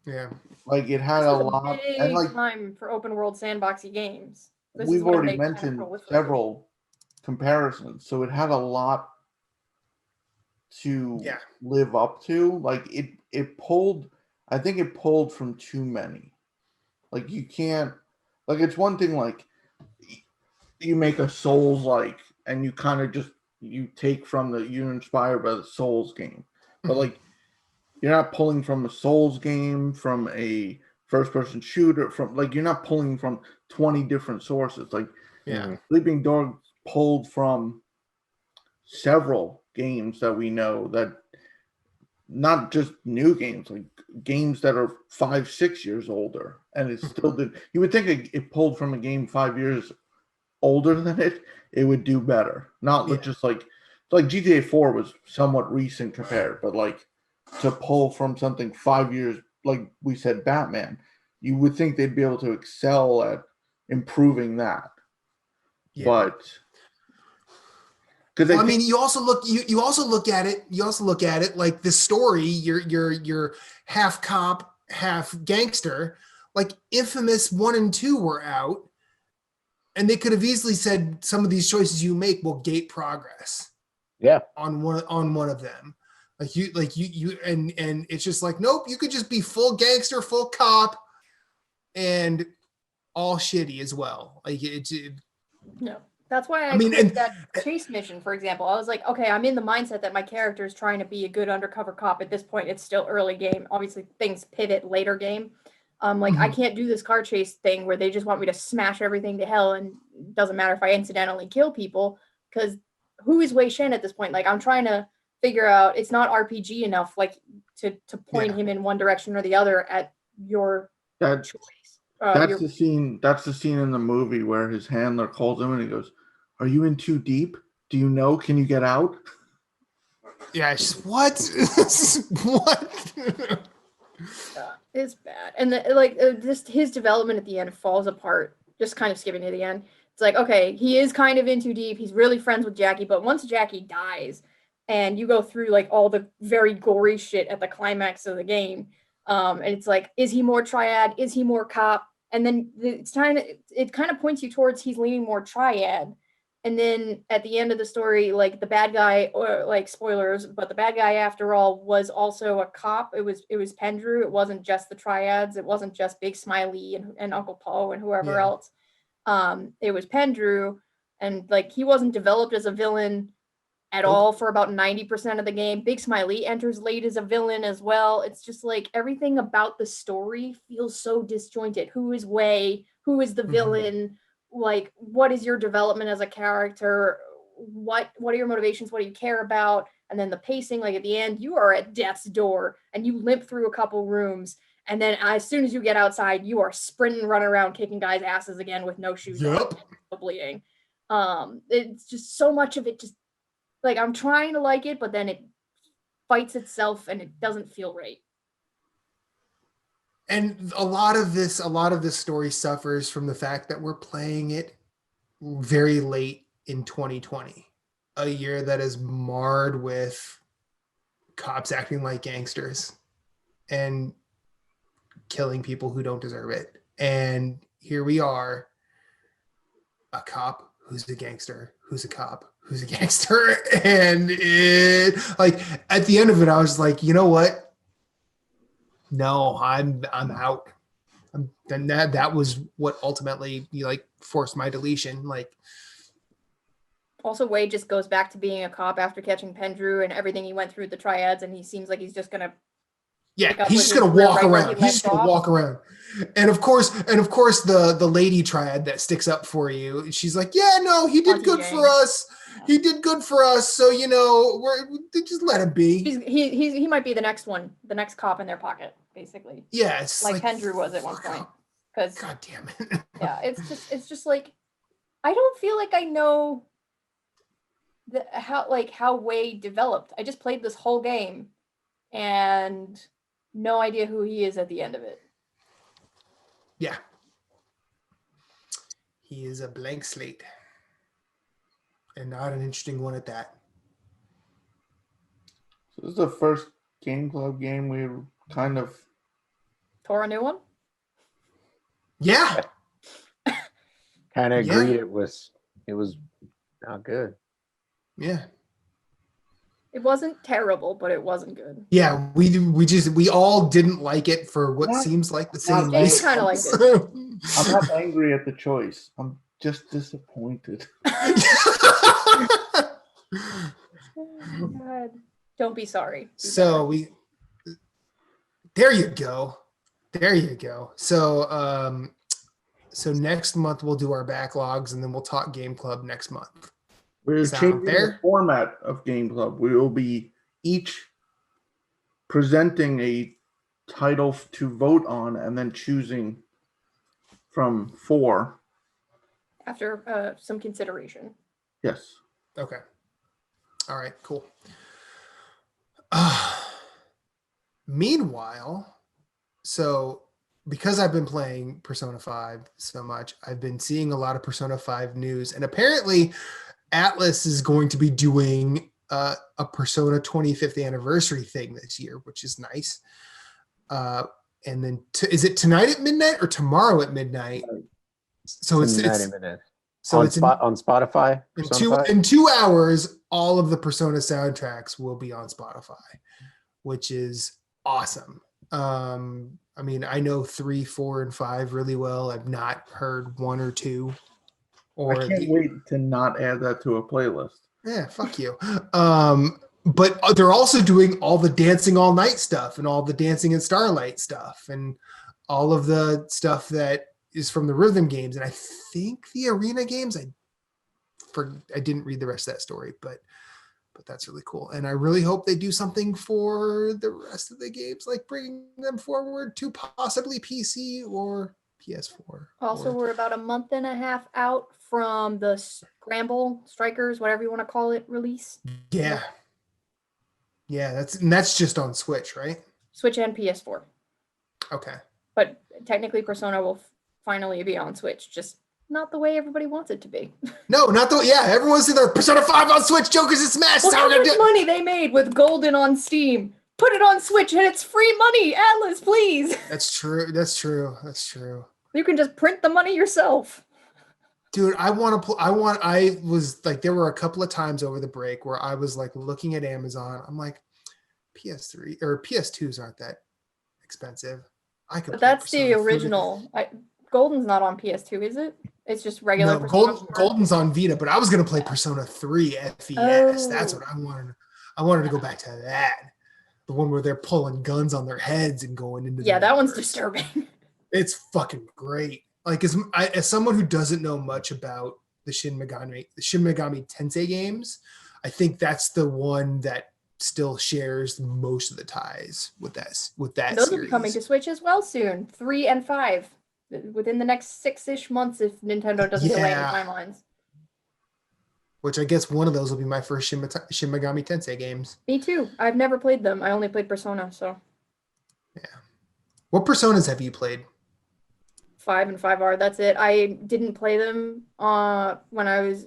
Yeah. Like it had This a is lot, big and like time for open world sandboxy games. This is we've what already makes kind of mentioned prolific. several comparisons, so it had a lot to Yeah. live up to. Like it pulled. I think it pulled from too many. Like you can't. Like it's one thing. Like you make a Souls like, and you kind of just you take from you're inspired by the Souls game, but like you're not pulling from a Souls game, from a first-person shooter, from like you're not pulling from 20 different sources. Like Yeah. Sleeping Dogs pulled from several games that we know, that not just new games, like games that are 5-6 years older, and it still did. You would think it pulled from a game 5 years older than it would do better. Not just like GTA 4 was somewhat recent compared, but like to pull from something 5 years, like we said, Batman, you would think they'd be able to excel at improving that. Yeah. But because I mean, you also look at it like the story. You're half cop, half gangster. Like Infamous 1 and 2 were out, and they could have easily said some of these choices you make will gate progress. Yeah. On one of them, and it's just like, nope, you could just be full gangster, full cop, and all shitty as well. Like No. That's why I mean, quit and- that chase mission, for example. I was like, okay, I'm in the mindset that my character is trying to be a good undercover cop. At this point, it's still early game. Obviously, things pivot later game. I can't do this car chase thing where they just want me to smash everything to hell, and it doesn't matter if I incidentally kill people, because who is Wei Shen at this point? Like, I'm trying to figure out, it's not RPG enough, like, to point him in one direction or the other at your choice. That's the scene. That's the scene in the movie where his handler calls him and he goes, "Are you in too deep? Do you know? Can you get out?" Yeah, it's just, what? What? It's bad, and just his development at the end falls apart. Just kind of skipping to the end. It's like, okay, he is kind of in too deep. He's really friends with Jackie, but once Jackie dies, and you go through like all the very gory shit at the climax of the game, and it's like, is he more triad? Is he more cop? And then it kind of points you towards he's leaning more triad. And then at the end of the story, like the bad guy, or like spoilers, but the bad guy after all was also a cop. It was Pendrew. It wasn't just the triads. It wasn't just Big Smiley and Uncle Poe and whoever else. It was Pendrew, and like he wasn't developed as a villain at all for about 90% of the game. Big Smiley enters late as a villain as well. It's just like everything about the story feels so disjointed. Who is Wei? Who is the villain? Like, what is your development as a character? What are your motivations? What do you care about? And then the pacing, like at the end, you are at death's door and you limp through a couple rooms. And then as soon as you get outside, you are sprinting, running around, kicking guys' asses again with no shoes on. bullying. It's just so much of it just like I'm trying to like it, but then it fights itself and it doesn't feel right. And a lot of this story suffers from the fact that we're playing it very late in 2020, a year that is marred with cops acting like gangsters and killing people who don't deserve it. And here we are, a cop who's a gangster, who's a cop, who's a gangster. And it, like, at the end of it, I was like, you know what? No, I'm out. And that was what ultimately like forced my deletion. Like, Also, Wade just goes back to being a cop after catching Pendrew and everything he went through the triads, and he seems like he's just gonna pick up he's with just his gonna career walk right where he around. He's left just gonna off. walk around. And of course, the lady triad that sticks up for you, she's like, yeah, no, he did Auntie good Jane. for us. He did good for us. So just let him be. He might be the next one, the next cop in their pocket, basically, Yeah, it's like Pendrew was at one fuck point. off. Because God damn it. yeah, it's just like I don't feel like I know how Wade developed. I just played this whole game and no idea who he is at the end of it. Yeah. He is a blank slate. And not an interesting one at that. So this is the first Game Club game we kind of. Tore a new one? Yeah. Kind of Yeah. agreed it was not good. Yeah. It wasn't terrible, but it wasn't good. Yeah, we all didn't like it for what Not- seems like the not same Jason reason. kinda liked I'm not angry at the choice. I'm just disappointed. Oh my God. Don't be sorry. Be So there you go. So next month we'll do our backlogs and then we'll talk Game Club next month. We're Sound changing the fair? format of Game Club. We will be each presenting a title to vote on and then choosing from 4. after some consideration. Yes. Okay. All right, cool. Meanwhile, so because I've been playing Persona 5 so much, I've been seeing a lot of Persona 5 news, and apparently Atlas is going to be doing a Persona 25th anniversary thing this year, which is nice. And then is it tonight at midnight or tomorrow at midnight? So it's So on Spotify. in 2 hours, all of the Persona soundtracks will be on Spotify, which is awesome. I mean, I know 3, 4, and 5 really well. I've not heard 1 or 2. Or I can't wait to not add that to a playlist. Yeah, fuck you. But they're also doing all the Dancing All Night stuff and all the Dancing in Starlight stuff and all of the stuff that is from the rhythm games. And I think the arena games, I didn't read the rest of that story, but that's really cool. And I really hope they do something for the rest of the games, like bringing them forward to possibly PC or PS4. Also, we're about a month and a half out from the Scramble Strikers, whatever you want to call it, release. Yeah. Yeah, that's just on Switch, right? Switch and PS4. Okay. But technically, Persona will finally be on Switch, just not the way everybody wants it to be. No, not the everyone's in their Persona 5 on Switch, Jokers and Smash. Look how much money they made with Golden on Steam. Put it on Switch and it's free money. Atlas, please. That's true. You can just print the money yourself. Dude, I was like, there were a couple of times over the break where I was like looking at Amazon. I'm like, PS3 or PS2s aren't that expensive. But that's the original. Golden's not on PS2, is it? It's just regular. No, Golden's on Vita, but I was gonna play Persona 3 FES. Oh. That's what I wanted. I wanted to go back to that. The one where they're pulling guns on their heads and going into that one's disturbing. It's fucking great. Like as someone who doesn't know much about the Shin Megami Tensei games, I think that's the one that still shares most of the ties with that Those series. will be coming to Switch as well soon. 3 and 5. within the next 6-ish months if Nintendo doesn't delay any Yeah. timelines. Which I guess one of those will be my first Shin Megami Tensei games. Me too. I've never played them. I only played Persona, so What Personas have you played? 5 and 5R. That's it. I didn't play them when I was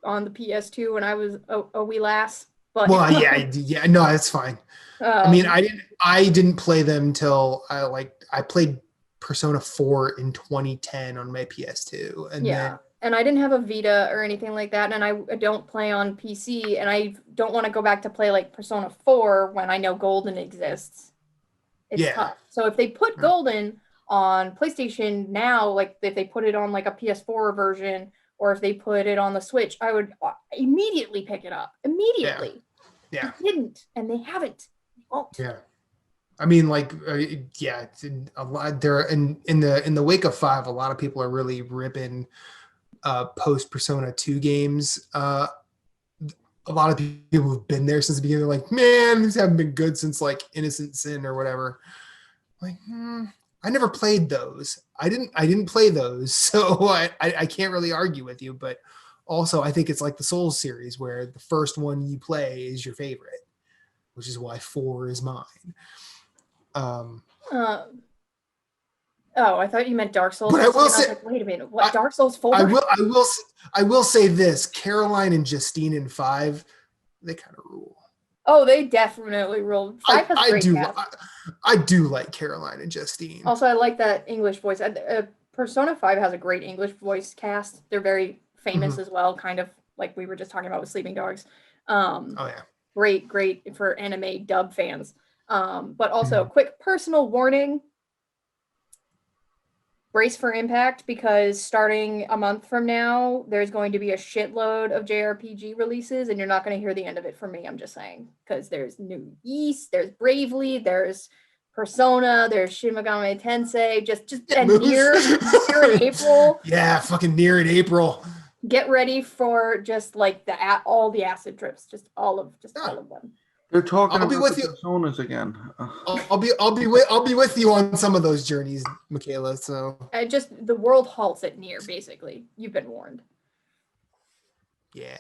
on the PS2 when I was a wee lass. But Well, yeah, no, that's fine. I mean, I didn't play them till I played Persona 4 in 2010 on my PS2, and yeah. And I didn't have a Vita or anything like that, and I don't play on PC, and I don't want to go back to play like Persona 4 when I know Golden exists. It's Yeah. tough. So if they put Golden on PlayStation now, like if they put it on like a PS4 version, or if they put it on the Switch, I would immediately pick it up. Immediately. Yeah. They didn't, and they haven't. They won't. Yeah. I mean, it's a lot there in the wake of 5, a lot of people are really ripping post Persona 2 games. A lot of people who've been there since the beginning are like, man, these haven't been good since like Innocent Sin or whatever. Like, I never played those. I didn't play those, so I can't really argue with you. But also, I think it's like the Souls series where the first one you play is your favorite, which is why 4 is mine. I thought you meant Dark Souls. But I will say, like, wait a minute, what? Dark Souls 4? I will say this: Caroline and Justine in 5, they kind of rule. Oh, they definitely rule. 5 has great cast. I do like Caroline and Justine. Also, I like that English voice. Persona 5 has a great English voice cast. They're very famous as well, kind of like we were just talking about with Sleeping Dogs. Great for anime dub fans. But also, quick personal warning. Brace for impact, because starting a month from now, there's going to be a shitload of JRPG releases, and you're not going to hear the end of it from me. I'm just saying, because there's New East, there's Bravely, there's Persona, there's Shin Megami Tensei, just and Nier in April. Yeah, fucking Nier in April. Get ready for just like all the acid trips, just all of them. They're talking I'll about be with the you. Personas again. I'll be with you on some of those journeys, Michaela. So Just the world halts at Nier, basically. You've been warned. yeah,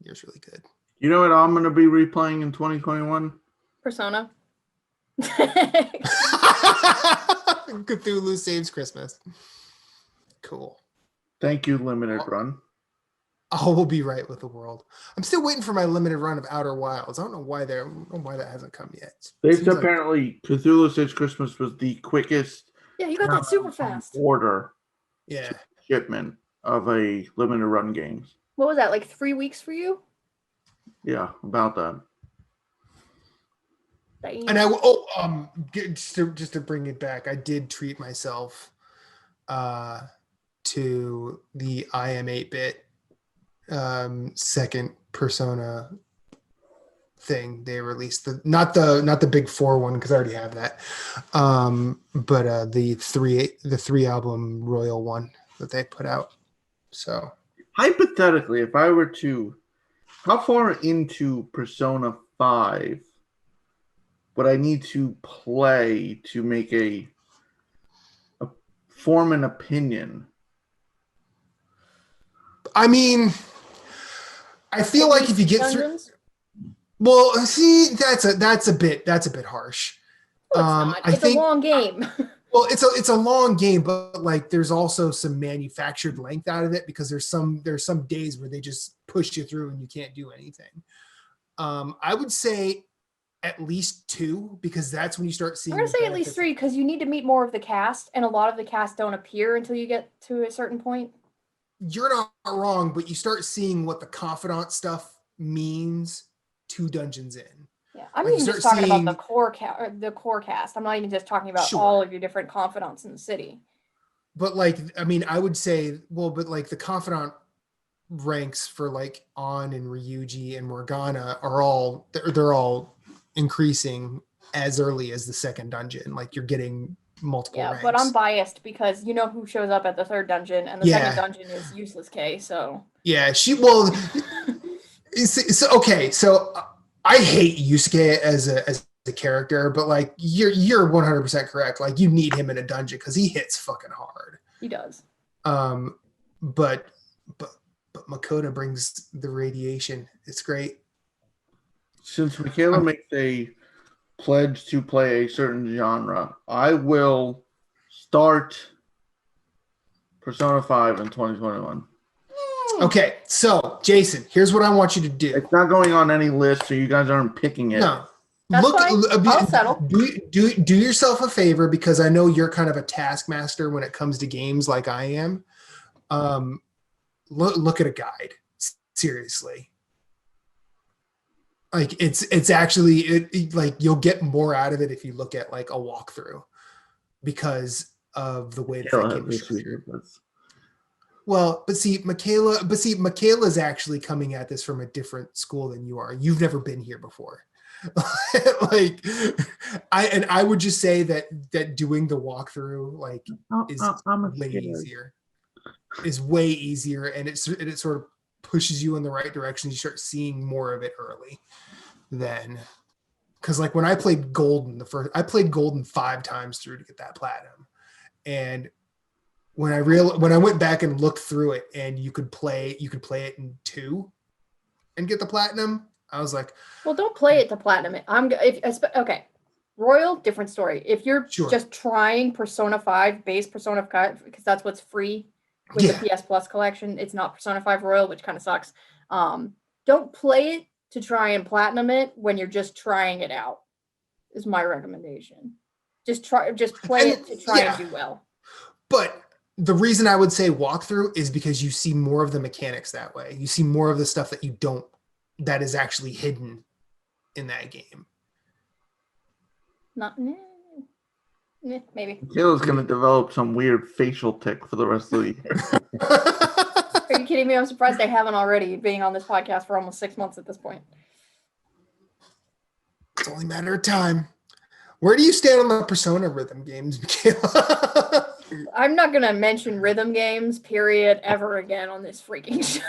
Nier's really good. You know what I'm going to be replaying in 2021? Persona. Cthulhu Saves Christmas. Cool. Thank you, Limited Run. We'll be right with the world. I'm still waiting for my limited run of Outer Wilds. I don't know why that hasn't come yet. Apparently, Cthulhu Saves Christmas was the quickest. Yeah, you got that super fast. Order. Yeah. Shipment of a limited run games. What was that, like 3 weeks for you? Yeah, about that. And just to bring it back, I did treat myself to the IM 8-bit second Persona thing they released. Not the big 4 one, because I already have that. But the 3 album Royal one that they put out. So hypothetically, if I were to, how far into Persona 5 would I need to play to make a form an opinion? I mean, I feel like if you get Dungeons? through, well, see, that's a bit harsh. No, it's not. It's a long game. Well, it's a long game, but like there's also some manufactured length out of it, because there's some days where they just push you through and you can't do anything. I would say at least 2, because that's when you start seeing. I'm gonna say at least 3, because you need to meet more of the cast, and a lot of the cast don't appear until you get to a certain point. You're not wrong, but you start seeing what the confidant stuff means 2 dungeons in. Yeah, I'm Like, even just talking about the core cast. I'm not even just talking about all of your different confidants in the city. But like, I mean, I would say, but like the confidant ranks for like An and Ryuji and Morgana are they're all increasing as early as the second dungeon. Like you're getting multiple ranks. But I'm biased because you know who shows up at the 3rd dungeon, and the 2nd dungeon is Useless K. So yeah, okay. So I hate Yusuke as a character, but like you're 100% correct. Like you need him in a dungeon because he hits fucking hard. He does. But Makoto brings the radiation. It's great. Since Michaela makes a pledge to play a certain genre, I will start Persona 5 in 2021. Okay, so Jason, here's what I want you to do. It's not going on any list, so you guys aren't picking it. No. That's fine. I'll settle. Do yourself a favor, because I know you're kind of a taskmaster when it comes to games like I am. Look at a guide. Seriously. Like it's actually like you'll get more out of it if you look at like a walkthrough because of the way that game is structured. Well, but see, Michaela's actually coming at this from a different school than you are. You've never been here before. Like I would just say that doing the walkthrough like is way easier. Is way easier, and it sort of pushes you in the right direction. You start seeing more of it early then. Because like when I played Golden, I played Golden 5 times through to get that platinum. And when I went back and looked through it and you could play it in 2 and get the platinum, I was like, well, don't play it to platinum. Okay. Royal, different story. If you're just trying Persona 5, base Persona 5, because that's what's free with the PS Plus collection, it's not Persona 5 Royal, which kind of sucks. Don't play it to try and platinum it when you're just trying it out, is my recommendation. Just play it to try and do well. But the reason I would say walkthrough is because you see more of the mechanics that way. You see more of the stuff that is actually hidden in that game. Maybe. Michaela's going to develop some weird facial tick for the rest of the year. Are you kidding me? I'm surprised I haven't already, being on this podcast for almost 6 months at this point. It's only a matter of time. Where do you stand on the Persona rhythm games, Michaela? I'm not going to mention rhythm games, period, ever again on this freaking show.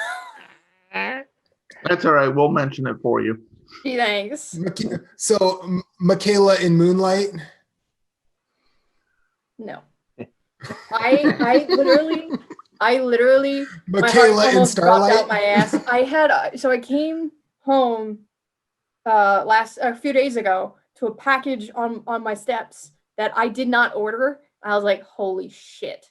That's all right. We'll mention it for you. Gee, thanks. So, Michaela in Moonlight? No. I literally Michaela in Starlight? Out my ass. I came home a few days ago to a package on my steps that I did not order. I was like, holy shit.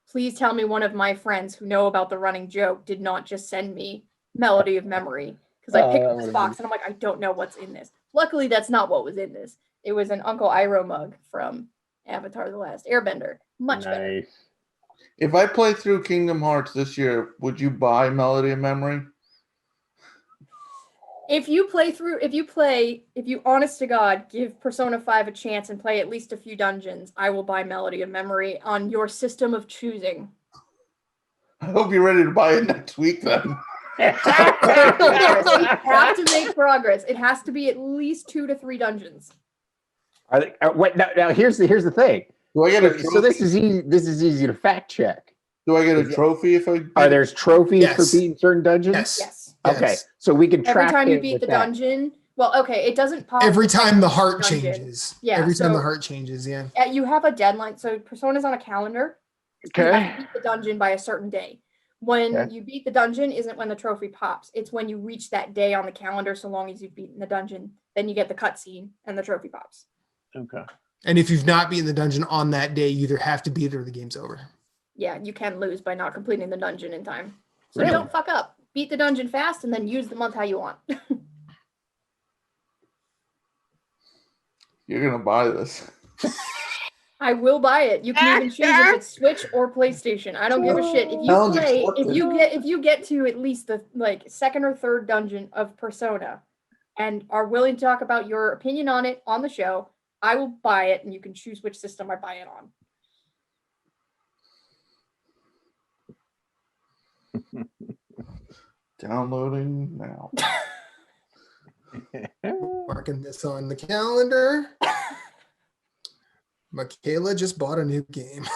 Please tell me one of my friends who know about the running joke did not just send me Melody of Memory. Because I picked up this box and I'm like, I don't know what's in this. Luckily, that's not what was in this. It was an Uncle Iroh mug from Avatar: The Last Airbender. Much better. If I play through Kingdom Hearts this year, would you buy Melody of Memory? If you honest to God, give Persona 5 a chance and play at least a few dungeons, I will buy Melody of Memory on your system of choosing. I hope you're ready to buy it next week then. You have to make progress. It has to be at least 2 to 3 dungeons. Now here's the thing. Do I get a trophy? So this is easy to fact check. Do I get a trophy if I? Are there's trophies for beating certain dungeons? Yes. Okay, so we can track every time you beat the dungeon. Well, okay, it doesn't pop every time the heart changes. Yeah, every time the heart changes. Yeah. You have a deadline. So Persona's on a calendar. Okay. You have to beat the dungeon by a certain day. When you beat the dungeon isn't when the trophy pops. It's when you reach that day on the calendar. So long as you've beaten the dungeon, then you get the cutscene and the trophy pops. Okay. And if you've not beaten the dungeon on that day, you either have to beat it or the game's over. Yeah, you can lose by not completing the dungeon in time. So don't fuck up. Beat the dungeon fast and then use the month how you want. You're gonna buy this. I will buy it. You can even choose if it's Switch or PlayStation. I don't give a shit. If you get to at least the second or third dungeon of Persona and are willing to talk about your opinion on it on the show, I will buy it and you can choose which system I buy it on. Downloading now. Marking this on the calendar. Michaela just bought a new game.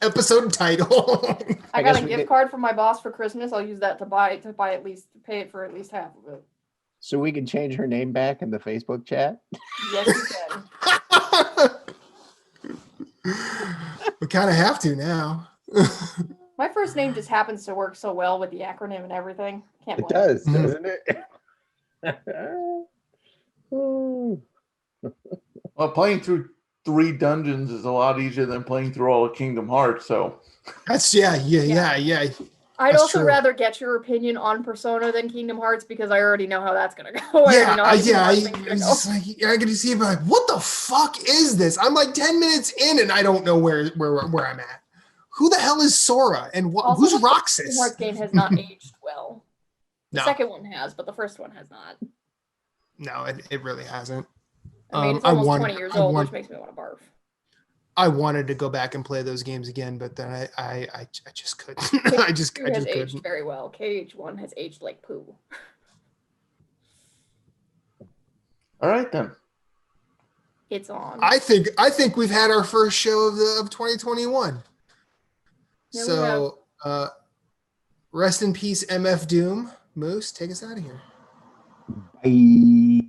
Episode title. I got a gift card from my boss for Christmas. I'll use that to pay it for at least half of it. So we can change her name back in the Facebook chat? Yes, you can. We kind of have to now. My first name just happens to work so well with the acronym and everything. Can't It blame does, doesn't it? Ooh. Well, playing through 3 dungeons is a lot easier than playing through all of Kingdom Hearts. So That's yeah. I'd That's also true. rather get your opinion on Persona than Kingdom Hearts because I already know how that's gonna go. I already know how Kingdom Hearts thing's gonna It's go. just like I get to see it, but like, what the fuck is this? I'm like 10 minutes in and I don't know where I'm at. Who the hell is Sora and Also, who's the Kingdom Roxas? Hearts game has not aged well. The No. second one has, but the first one has not. No, it really hasn't. I mean, it's I almost wanted- 20 years I old, want- which makes me want to barf. I wanted to go back and play those games again, but then I just couldn't. I just Two has aged couldn't. very well. KH1 has aged like poo. all right then. It's on. I think we've had our first show of 2021. Yeah, we So rest in peace, MF Doom. Moose, take us out of here. Bye.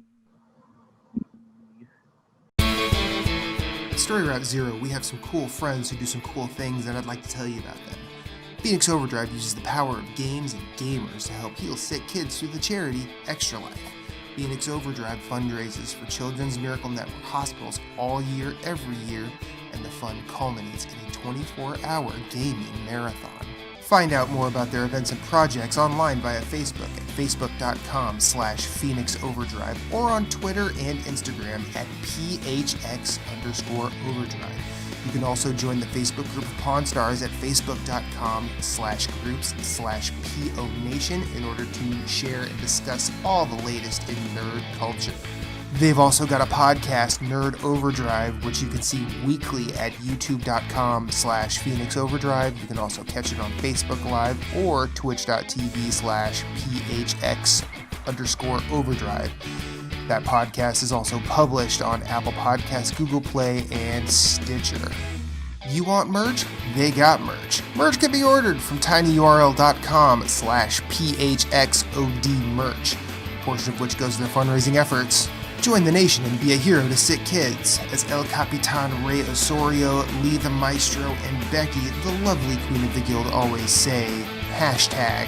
At Story Route Zero, we have some cool friends who do some cool things, and I'd like to tell you about them. Phoenix Overdrive uses the power of games and gamers to help heal sick kids through the charity Extra Life. Phoenix Overdrive fundraises for Children's Miracle Network hospitals all year, every year, and the fund culminates in a 24-hour gaming marathon. Find out more about their events and projects online via Facebook at facebook.com/Phoenix Overdrive or on Twitter and Instagram at PHX_Overdrive. You can also join the Facebook group of Pawn Stars at facebook.com/groups/PO Nation in order to share and discuss all the latest in nerd culture. They've also got a podcast, Nerd Overdrive, which you can see weekly at youtube.com/Phoenix Overdrive. You can also catch it on Facebook Live or twitch.tv/PHX_Overdrive. That podcast is also published on Apple Podcasts, Google Play, and Stitcher. You want merch? They got merch. Merch can be ordered from tinyurl.com/PHXOD-merch, a portion of which goes to their fundraising efforts. Join the nation and be a hero to sick kids, as El Capitan Rey Osorio, Lee the Maestro, and Becky, the lovely queen of the guild, always say, #RiseAbove.